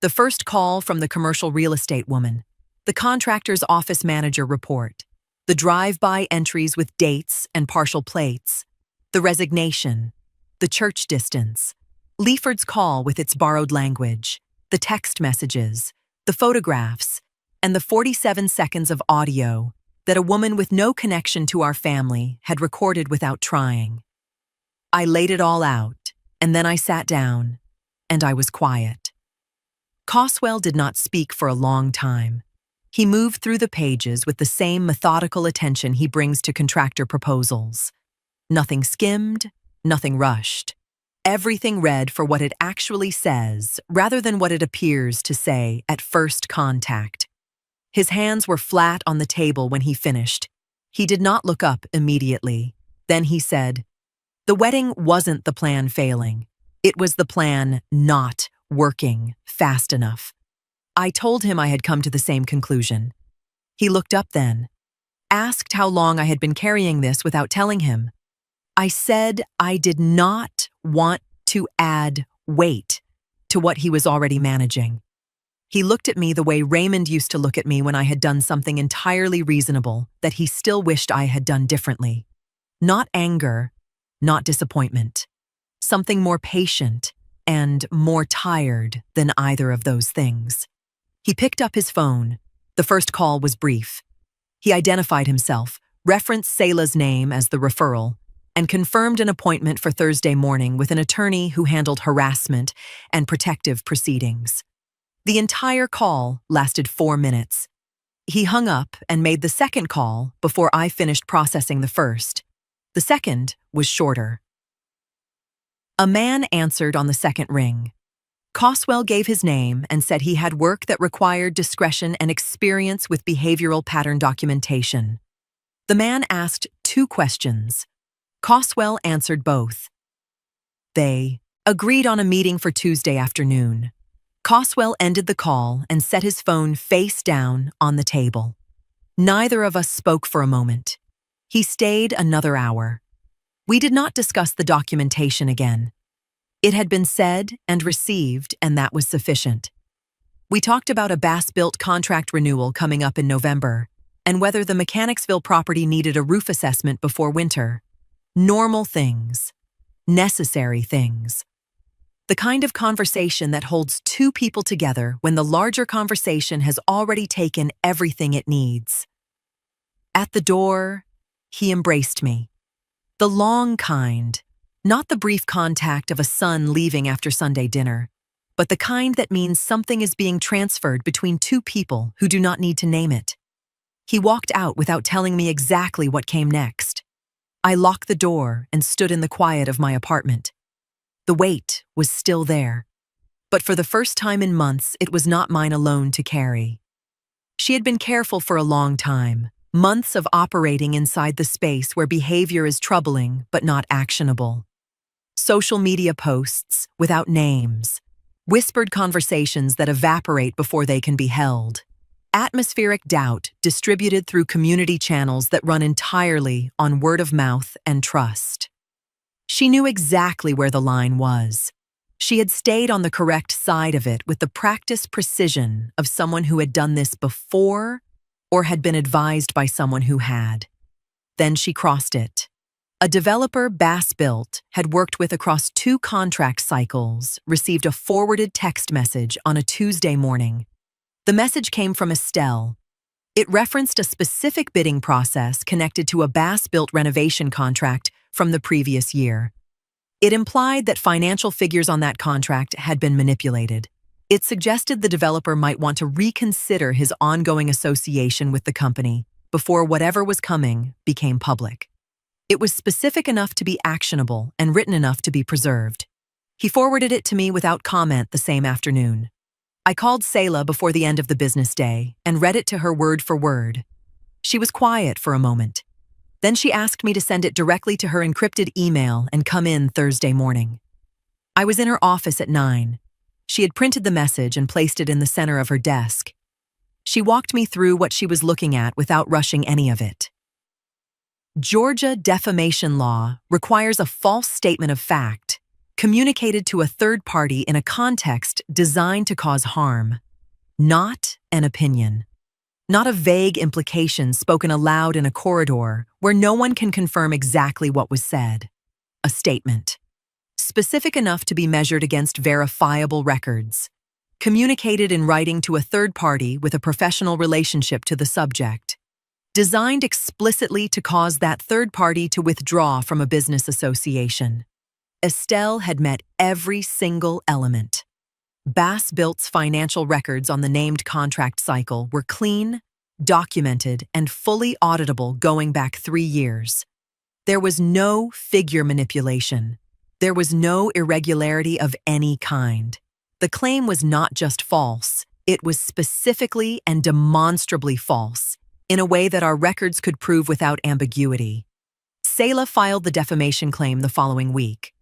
The first call from the commercial real estate woman, the contractor's office manager report, the drive-by entries with dates and partial plates, the resignation, the church distance, Leaford's call with its borrowed language, the text messages, the photographs, and the 47 seconds of audio that a woman with no connection to our family had recorded without trying. I laid it all out, and then I sat down, and I was quiet. Coswell did not speak for a long time. He moved through the pages with the same methodical attention he brings to contractor proposals. Nothing skimmed, nothing rushed. Everything read for what it actually says, rather than what it appears to say at first contact. His hands were flat on the table when he finished. He did not look up immediately. Then he said, "The wedding wasn't the plan failing. It was the plan not working fast enough." I told him I had come to the same conclusion. He looked up then, asked how long I had been carrying this without telling him. I said I did not want to add weight to what he was already managing. He looked at me the way Raymond used to look at me when I had done something entirely reasonable that he still wished I had done differently. Not anger, not disappointment. Something more patient and more tired than either of those things. He picked up his phone. The first call was brief. He identified himself, referenced Selah's name as the referral, and confirmed an appointment for Thursday morning with an attorney who handled harassment and protective proceedings. The entire call lasted 4 minutes. He hung up and made the second call before I finished processing the first. The second was shorter. A man answered on the second ring. Coswell gave his name and said he had work that required discretion and experience with behavioral pattern documentation. The man asked 2 questions. Coswell answered both. They agreed on a meeting for Tuesday afternoon. Coswell ended the call and set his phone face down on the table. Neither of us spoke for a moment. He stayed another hour. We did not discuss the documentation again. It had been said and received, and that was sufficient. We talked about a Bass-Built contract renewal coming up in November, and whether the Mechanicsville property needed a roof assessment before winter. Normal things. Necessary things. The kind of conversation that holds 2 people together when the larger conversation has already taken everything it needs. At the door, he embraced me. The long kind, not the brief contact of a son leaving after Sunday dinner, but the kind that means something is being transferred between 2 people who do not need to name it. He walked out without telling me exactly what came next. I locked the door and stood in the quiet of my apartment. The weight was still there, but for the first time in months, it was not mine alone to carry. She had been careful for a long time, months of operating inside the space where behavior is troubling but not actionable. Social media posts without names, whispered conversations that evaporate before they can be held. Atmospheric doubt distributed through community channels that run entirely on word of mouth and trust. She knew exactly where the line was. She had stayed on the correct side of it with the practiced precision of someone who had done this before or had been advised by someone who had. Then she crossed it. A developer Bass-Built had worked with across 2 contract cycles received a forwarded text message on a Tuesday morning. The message came from Estelle. It referenced a specific bidding process connected to a Bass-Built renovation contract from the previous year. It implied that financial figures on that contract had been manipulated. It suggested the developer might want to reconsider his ongoing association with the company before whatever was coming became public. It was specific enough to be actionable and written enough to be preserved. He forwarded it to me without comment the same afternoon. I called Selah before the end of the business day and read it to her word for word. She was quiet for a moment. Then she asked me to send it directly to her encrypted email and come in Thursday morning. I was in her office at 9. She had printed the message and placed it in the center of her desk. She walked me through what she was looking at without rushing any of it. Georgia defamation law requires a false statement of fact, communicated to a third party in a context designed to cause harm, not an opinion. Not a vague implication spoken aloud in a corridor where no one can confirm exactly what was said. A statement. Specific enough to be measured against verifiable records. Communicated in writing to a third party with a professional relationship to the subject. Designed explicitly to cause that third party to withdraw from a business association. Estelle had met every single element. Bass-Built's financial records on the named contract cycle were clean, documented, and fully auditable going back 3 years. There was no figure manipulation. There was no irregularity of any kind. The claim was not just false, it was specifically and demonstrably false, in a way that our records could prove without ambiguity. Selah filed the defamation claim the following week.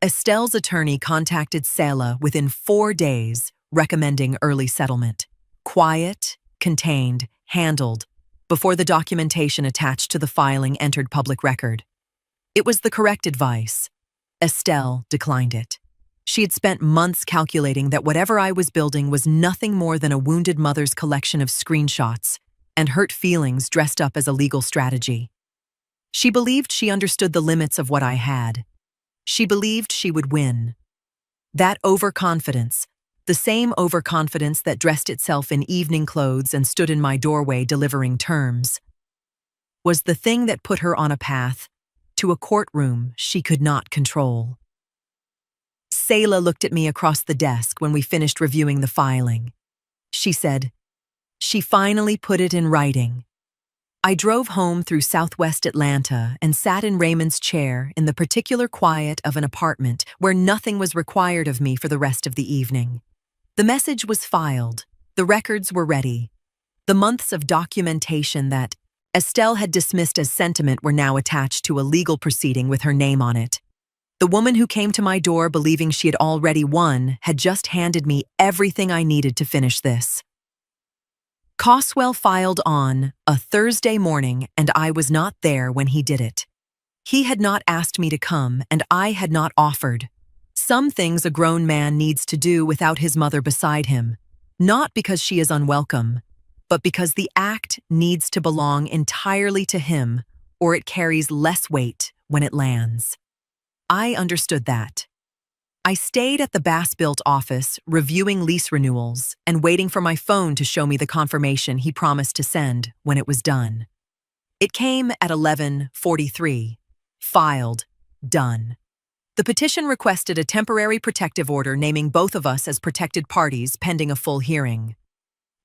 Estelle's attorney contacted Selah within 4 days, recommending early settlement. Quiet, contained, handled, before the documentation attached to the filing entered public record. It was the correct advice. Estelle declined it. She had spent months calculating that whatever I was building was nothing more than a wounded mother's collection of screenshots and hurt feelings dressed up as a legal strategy. She believed she understood the limits of what I had. She believed she would win. That overconfidence, the same overconfidence that dressed itself in evening clothes and stood in my doorway delivering terms, was the thing that put her on a path to a courtroom she could not control. Selah looked at me across the desk when we finished reviewing the filing. She said, "She finally put it in writing." I drove home through southwest Atlanta and sat in Raymond's chair in the particular quiet of an apartment where nothing was required of me for the rest of the evening. The message was filed. The records were ready. The months of documentation that Estelle had dismissed as sentiment were now attached to a legal proceeding with her name on it. The woman who came to my door believing she had already won had just handed me everything I needed to finish this. Coswell filed on a Thursday morning, and I was not there when he did it. He had not asked me to come, and I had not offered. Some things a grown man needs to do without his mother beside him, not because she is unwelcome, but because the act needs to belong entirely to him, or it carries less weight when it lands. I understood that. I stayed at the Bass-Built office, reviewing lease renewals and waiting for my phone to show me the confirmation he promised to send when it was done. It came at 11:43. Filed. Done. The petition requested a temporary protective order naming both of us as protected parties pending a full hearing.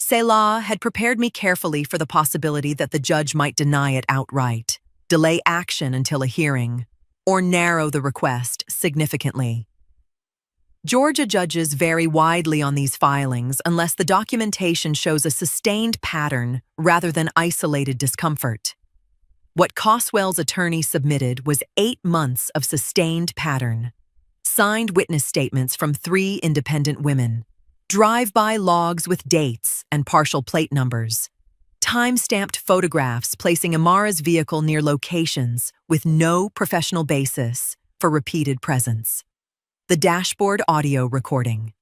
Selah had prepared me carefully for the possibility that the judge might deny it outright, delay action until a hearing, or narrow the request significantly. Georgia judges vary widely on these filings unless the documentation shows a sustained pattern rather than isolated discomfort. What Coswell's attorney submitted was 8 months of sustained pattern. Signed witness statements from 3 independent women. Drive-by logs with dates and partial plate numbers. Time-stamped photographs placing Amara's vehicle near locations with no professional basis for repeated presence. The dashboard audio recording.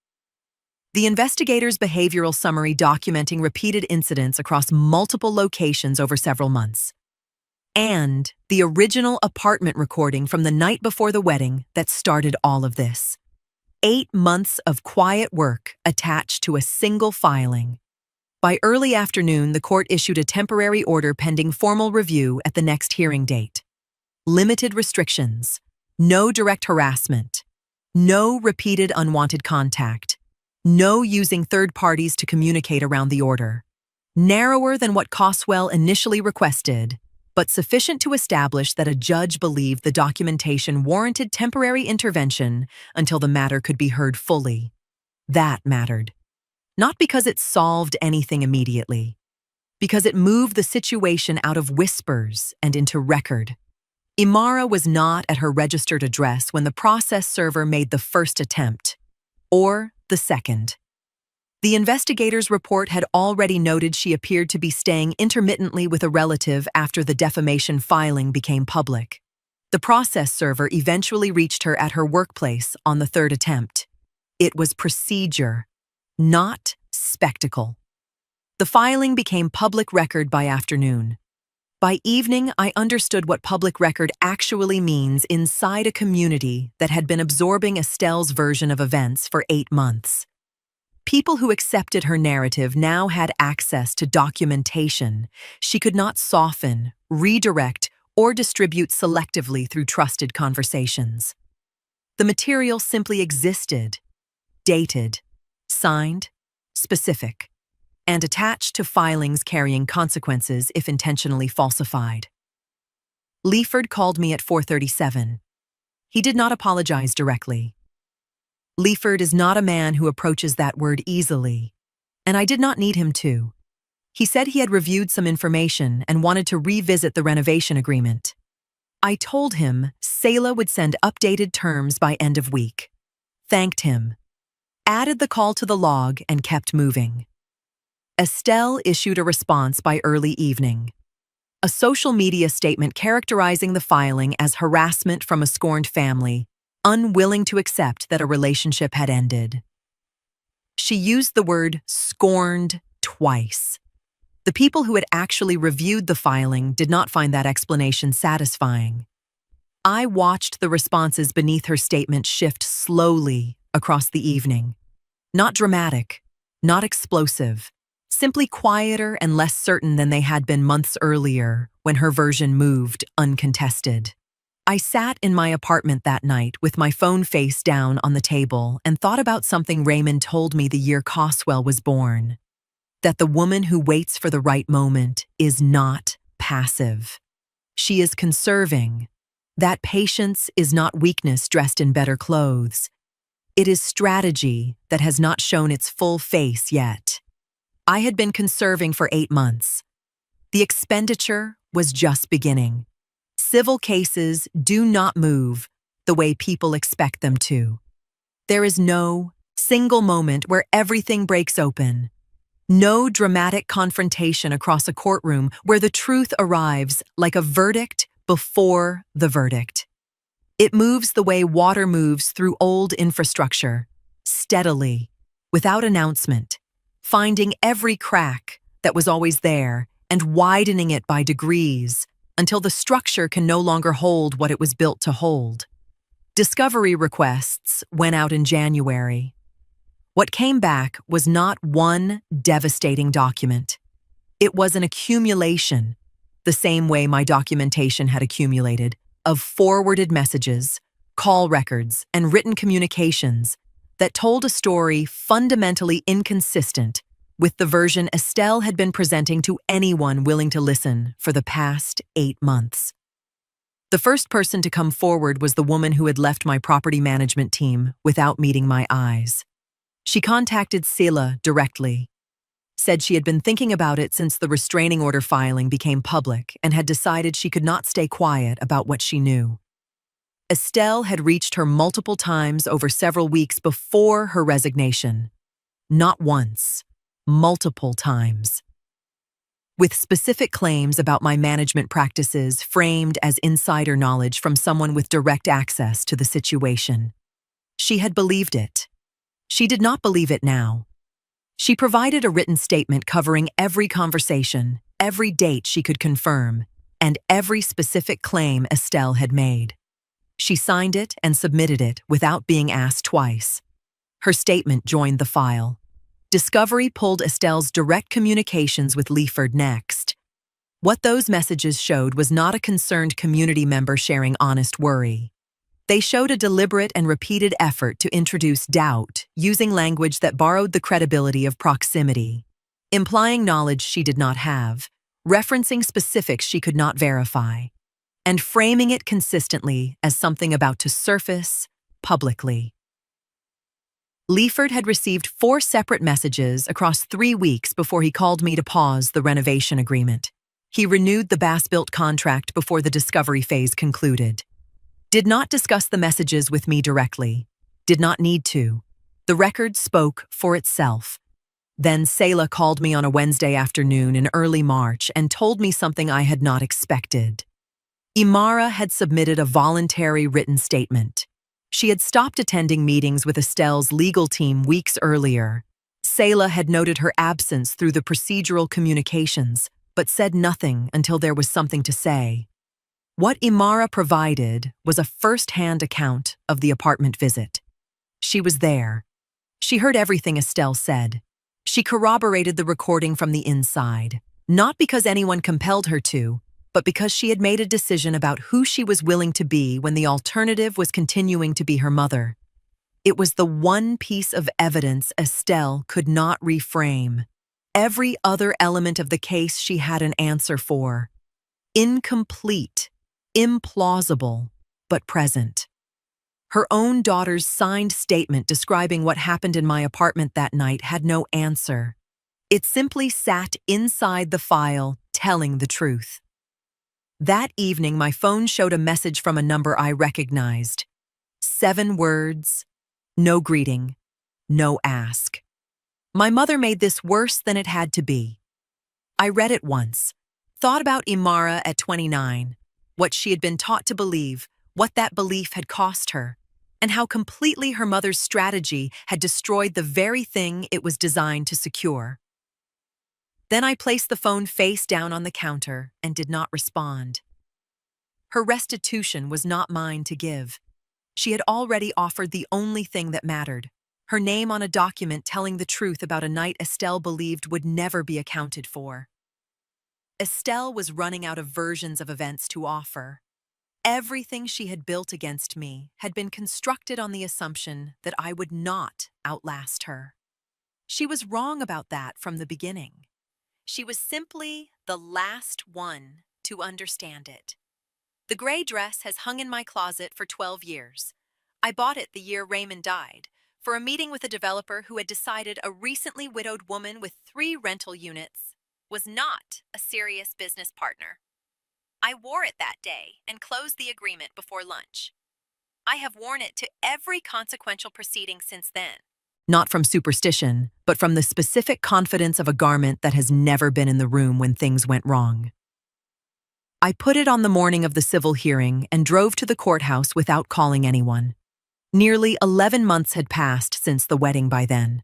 The investigator's behavioral summary documenting repeated incidents across multiple locations over several months. And the original apartment recording from the night before the wedding that started all of this. 8 months of quiet work attached to a single filing. By early afternoon, the court issued a temporary order pending formal review at the next hearing date. Limited restrictions. No direct harassment. No repeated unwanted contact. No using third parties to communicate around the order. Narrower than what Coswell initially requested, but sufficient to establish that a judge believed the documentation warranted temporary intervention until the matter could be heard fully. That mattered. Not because it solved anything immediately, because it moved the situation out of whispers and into record. Amara was not at her registered address when the process server made the first attempt, or the second. The investigator's report had already noted she appeared to be staying intermittently with a relative after the defamation filing became public. The process server eventually reached her at her workplace on the 3rd attempt. It was procedure, not spectacle. The filing became public record by afternoon. By evening, I understood what public record actually means inside a community that had been absorbing Estelle's version of events for 8 months. People who accepted her narrative now had access to documentation she could not soften, redirect, or distribute selectively through trusted conversations. The material simply existed, dated, signed, specific, and attached to filings carrying consequences if intentionally falsified. Leaford called me at 4:37. He did not apologize directly. Leaford is not a man who approaches that word easily, and I did not need him to. He said he had reviewed some information and wanted to revisit the renovation agreement. I told him Selah would send updated terms by end of week. Thanked him, added the call to the log, and kept moving. Estelle issued a response by early evening. A social media statement characterizing the filing as harassment from a scorned family, unwilling to accept that a relationship had ended. She used the word scorned twice. The people who had actually reviewed the filing did not find that explanation satisfying. I watched the responses beneath her statement shift slowly across the evening. Not dramatic, not explosive, simply quieter and less certain than they had been months earlier when her version moved uncontested. I sat in my apartment that night with my phone face down on the table and thought about something Raymond told me the year Coswell was born. That the woman who waits for the right moment is not passive. She is conserving. That patience is not weakness dressed in better clothes. It is strategy that has not shown its full face yet. I had been conserving for 8 months. The expenditure was just beginning. Civil cases do not move the way people expect them to. There is no single moment where everything breaks open. No dramatic confrontation across a courtroom where the truth arrives like a verdict before the verdict. It moves the way water moves through old infrastructure, steadily, without announcement, finding every crack that was always there and widening it by degrees until the structure can no longer hold what it was built to hold. Discovery requests went out in January. What came back was not one devastating document. It was an accumulation, the same way my documentation had accumulated, of forwarded messages, call records, and written communications that told a story fundamentally inconsistent with the version Estelle had been presenting to anyone willing to listen for the past 8 months. The first person to come forward was the woman who had left my property management team without meeting my eyes. She contacted Selah directly, said she had been thinking about it since the restraining order filing became public and had decided she could not stay quiet about what she knew. Estelle had reached her multiple times over several weeks before her resignation. Not once, multiple times. With specific claims about my management practices framed as insider knowledge from someone with direct access to the situation. She had believed it. She did not believe it now. She provided a written statement covering every conversation, every date she could confirm, and every specific claim Estelle had made. She signed it and submitted it without being asked twice. Her statement joined the file. Discovery pulled Estelle's direct communications with Leaford next. What those messages showed was not a concerned community member sharing honest worry. They showed a deliberate and repeated effort to introduce doubt using language that borrowed the credibility of proximity, implying knowledge she did not have, referencing specifics she could not verify, and framing it consistently as something about to surface publicly. Leaford had received 4 separate messages across 3 weeks before he called me to pause the renovation agreement. He renewed the Bass-Built contract before the discovery phase concluded. Did not discuss the messages with me directly. Did not need to. The record spoke for itself. Then Selah called me on a Wednesday afternoon in early March and told me something I had not expected. Imara had submitted a voluntary written statement. She had stopped attending meetings with Estelle's legal team weeks earlier. Selah had noted her absence through the procedural communications, but said nothing until there was something to say. What Imara provided was a first-hand account of the apartment visit. She was there. She heard everything Estelle said. She corroborated the recording from the inside, not because anyone compelled her to, but because she had made a decision about who she was willing to be when the alternative was continuing to be her mother. It was the one piece of evidence Estelle could not reframe. Every other element of the case she had an answer for. Incomplete, implausible, but present. Her own daughter's signed statement describing what happened in my apartment that night had no answer. It simply sat inside the file, telling the truth. That evening, my phone showed a message from a number I recognized. 7 words, no greeting, no ask. My mother made this worse than it had to be. I read it once, thought about Imara at 29, what she had been taught to believe, what that belief had cost her, and how completely her mother's strategy had destroyed the very thing it was designed to secure. Then I placed the phone face down on the counter and did not respond. Her restitution was not mine to give. She had already offered the only thing that mattered, her name on a document telling the truth about a night Estelle believed would never be accounted for. Estelle was running out of versions of events to offer. Everything she had built against me had been constructed on the assumption that I would not outlast her. She was wrong about that from the beginning. She was simply the last one to understand it. The gray dress has hung in my closet for 12 years. I bought it the year Raymond died, for a meeting with a developer who had decided a recently widowed woman with 3 rental units was not a serious business partner. I wore it that day and closed the agreement before lunch. I have worn it to every consequential proceeding since then. Not from superstition, but from the specific confidence of a garment that has never been in the room when things went wrong. I put it on the morning of the civil hearing and drove to the courthouse without calling anyone. Nearly 11 months had passed since the wedding by then.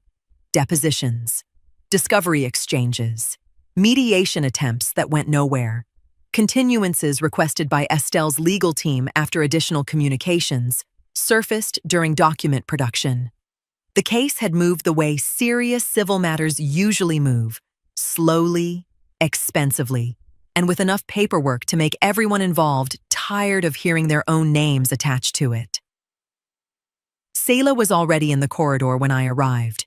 Depositions, discovery exchanges, mediation attempts that went nowhere, continuances requested by Estelle's legal team after additional communications surfaced during document production. The case had moved the way serious civil matters usually move, slowly, expensively, and with enough paperwork to make everyone involved tired of hearing their own names attached to it. Selah was already in the corridor when I arrived.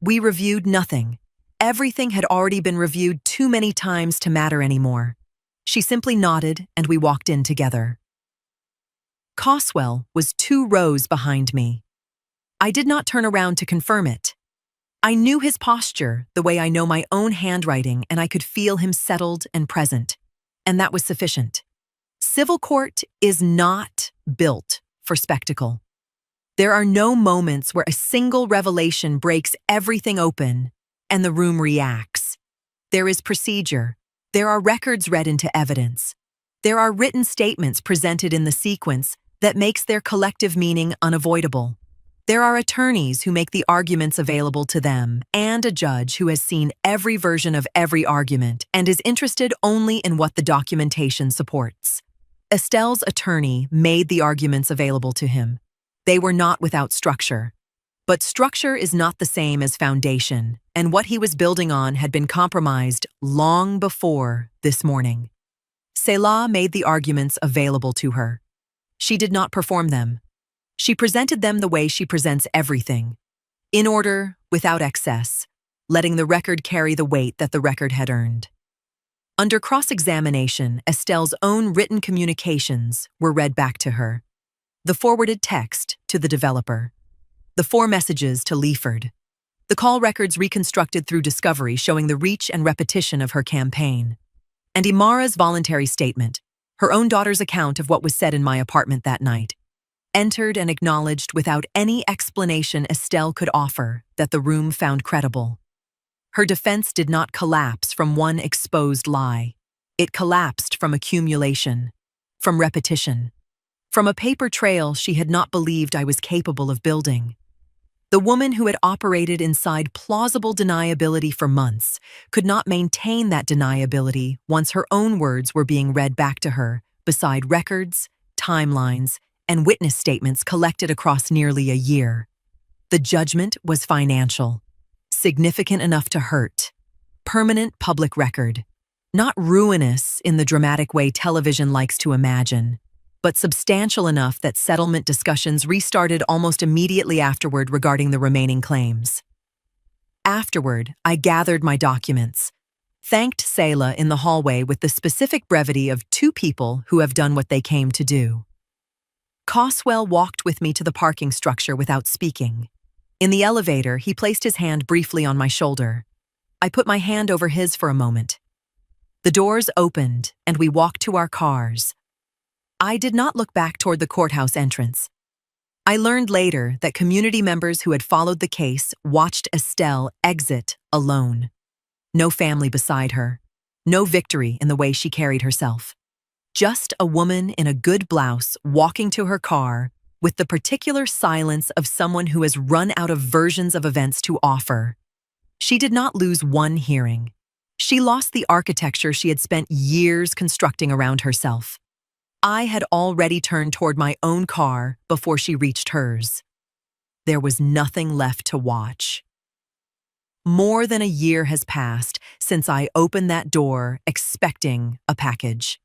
We reviewed nothing. Everything had already been reviewed too many times to matter anymore. She simply nodded and we walked in together. Coswell was 2 rows behind me. I did not turn around to confirm it. I knew his posture the way I know my own handwriting, and I could feel him settled and present, and that was sufficient. Civil court is not built for spectacle. There are no moments where a single revelation breaks everything open and the room reacts. There is procedure. There are records read into evidence. There are written statements presented in the sequence that makes their collective meaning unavoidable. There are attorneys who make the arguments available to them, and a judge who has seen every version of every argument and is interested only in what the documentation supports. Estelle's attorney made the arguments available to him. They were not without structure. But structure is not the same as foundation, and what he was building on had been compromised long before this morning. Selah made the arguments available to her. She did not perform them. She presented them the way she presents everything, in order, without excess, letting the record carry the weight that the record had earned. Under cross-examination, Estelle's own written communications were read back to her. The forwarded text to the developer. The 4 messages to Leaford. The call records reconstructed through discovery showing the reach and repetition of her campaign. And Imara's voluntary statement, her own daughter's account of what was said in my apartment that night. Entered and acknowledged without any explanation Estelle could offer that the room found credible. Her defense did not collapse from one exposed lie. It collapsed from accumulation, from repetition, from a paper trail she had not believed I was capable of building. The woman who had operated inside plausible deniability for months could not maintain that deniability once her own words were being read back to her, beside records, timelines, and witness statements collected across nearly a year. The judgment was financial, significant enough to hurt, permanent public record, not ruinous in the dramatic way television likes to imagine, but substantial enough that settlement discussions restarted almost immediately afterward regarding the remaining claims. Afterward, I gathered my documents, thanked Selah in the hallway with the specific brevity of two people who have done what they came to do. Coswell walked with me to the parking structure without speaking. In the elevator, he placed his hand briefly on my shoulder. I put my hand over his for a moment. The doors opened, and we walked to our cars. I did not look back toward the courthouse entrance. I learned later that community members who had followed the case watched Estelle exit alone. No family beside her. No victory in the way she carried herself. Just a woman in a good blouse walking to her car with the particular silence of someone who has run out of versions of events to offer. She did not lose one hearing. She lost the architecture she had spent years constructing around herself. I had already turned toward my own car before she reached hers. There was nothing left to watch. More than a year has passed since I opened that door expecting a package.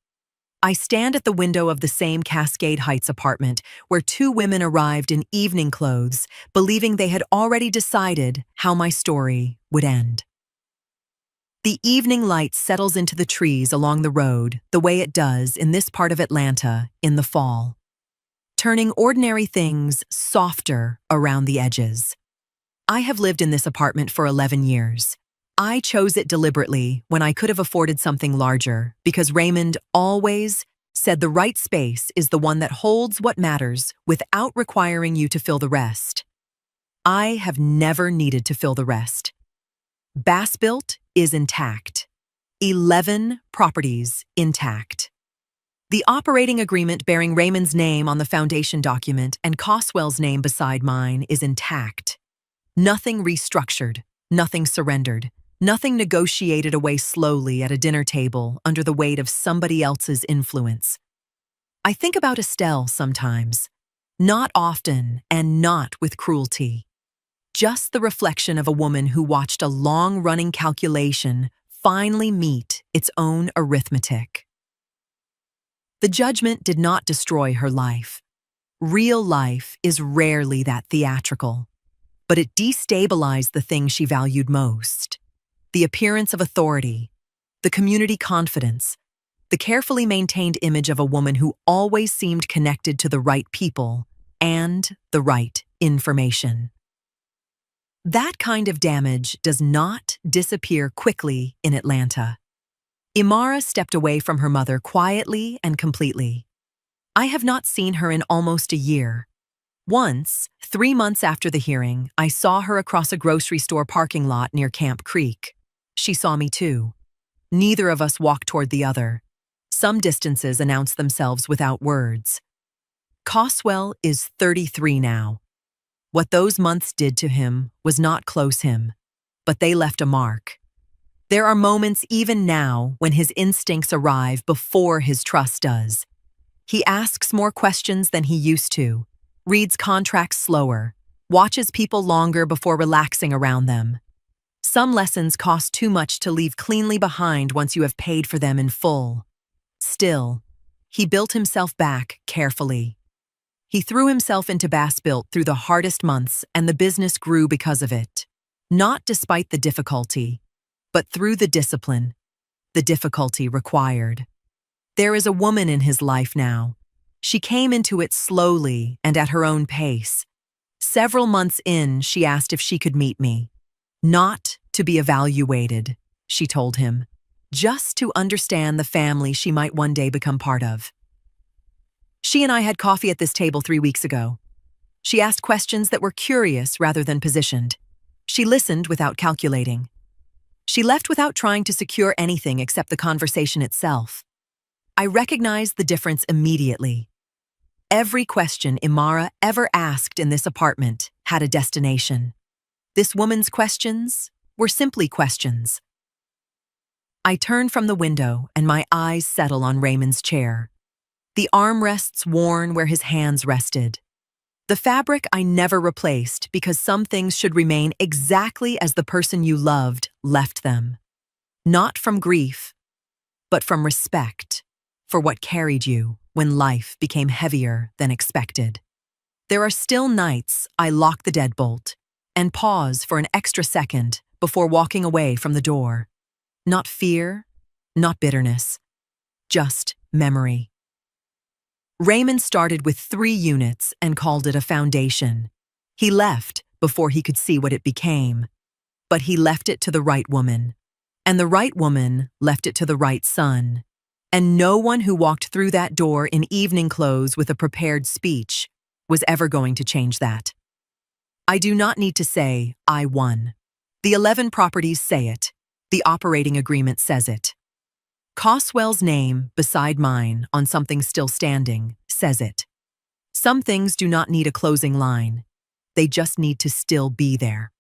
I stand at the window of the same Cascade Heights apartment where two women arrived in evening clothes, believing they had already decided how my story would end. The evening light settles into the trees along the road the way it does in this part of Atlanta in the fall, turning ordinary things softer around the edges. I have lived in this apartment for 11 years. I chose it deliberately when I could have afforded something larger because Raymond always said the right space is the one that holds what matters without requiring you to fill the rest. I have never needed to fill the rest. Bass-built is intact. 11 properties intact. The operating agreement bearing Raymond's name on the foundation document and Coswell's name beside mine is intact. Nothing restructured, nothing surrendered, nothing negotiated away slowly at a dinner table under the weight of somebody else's influence. I think about Estelle sometimes, not often and not with cruelty. Just the reflection of a woman who watched a long-running calculation finally meet its own arithmetic. The judgment did not destroy her life. Real life is rarely that theatrical, but it destabilized the thing she valued most: the appearance of authority, the community confidence, the carefully maintained image of a woman who always seemed connected to the right people and the right information. That kind of damage does not disappear quickly in Atlanta. Imara stepped away from her mother quietly and completely. I have not seen her in almost a year. Once, 3 months after the hearing, I saw her across a grocery store parking lot near Camp Creek. She saw me too. Neither of us walked toward the other. Some distances announced themselves without words. Coswell is 33 now. What those months did to him was not close him, but they left a mark. There are moments even now when his instincts arrive before his trust does. He asks more questions than he used to, reads contracts slower, watches people longer before relaxing around them. Some lessons cost too much to leave cleanly behind once you have paid for them in full. Still, he built himself back carefully. He threw himself into Bass-built through the hardest months, and the business grew because of it. Not despite the difficulty, but through the discipline the difficulty required. There is a woman in his life now. She came into it slowly and at her own pace. Several months in, she asked if she could meet me. Not to be evaluated, she told him, just to understand the family she might one day become part of. She and I had coffee at this table 3 weeks ago. She asked questions that were curious rather than positioned. She listened without calculating. She left without trying to secure anything except the conversation itself. I recognized the difference immediately. Every question Imara ever asked in this apartment had a destination. This woman's questions were simply questions. I turn from the window and my eyes settle on Raymond's chair. The armrests worn where his hands rested. The fabric I never replaced because some things should remain exactly as the person you loved left them. Not from grief, but from respect. for what carried you when life became heavier than expected. There are still nights I lock the deadbolt and pause for an extra second before walking away from the door. Not fear, not bitterness, just memory. Raymond started with 3 units and called it a foundation. He left before he could see what it became, but he left it to the right woman, and the right woman left it to the right son. And no one who walked through that door in evening clothes with a prepared speech was ever going to change that. I do not need to say, I won. The 11 properties say it. The operating agreement says it. Coswell's name beside mine on something still standing says it. Some things do not need a closing line. They just need to still be there.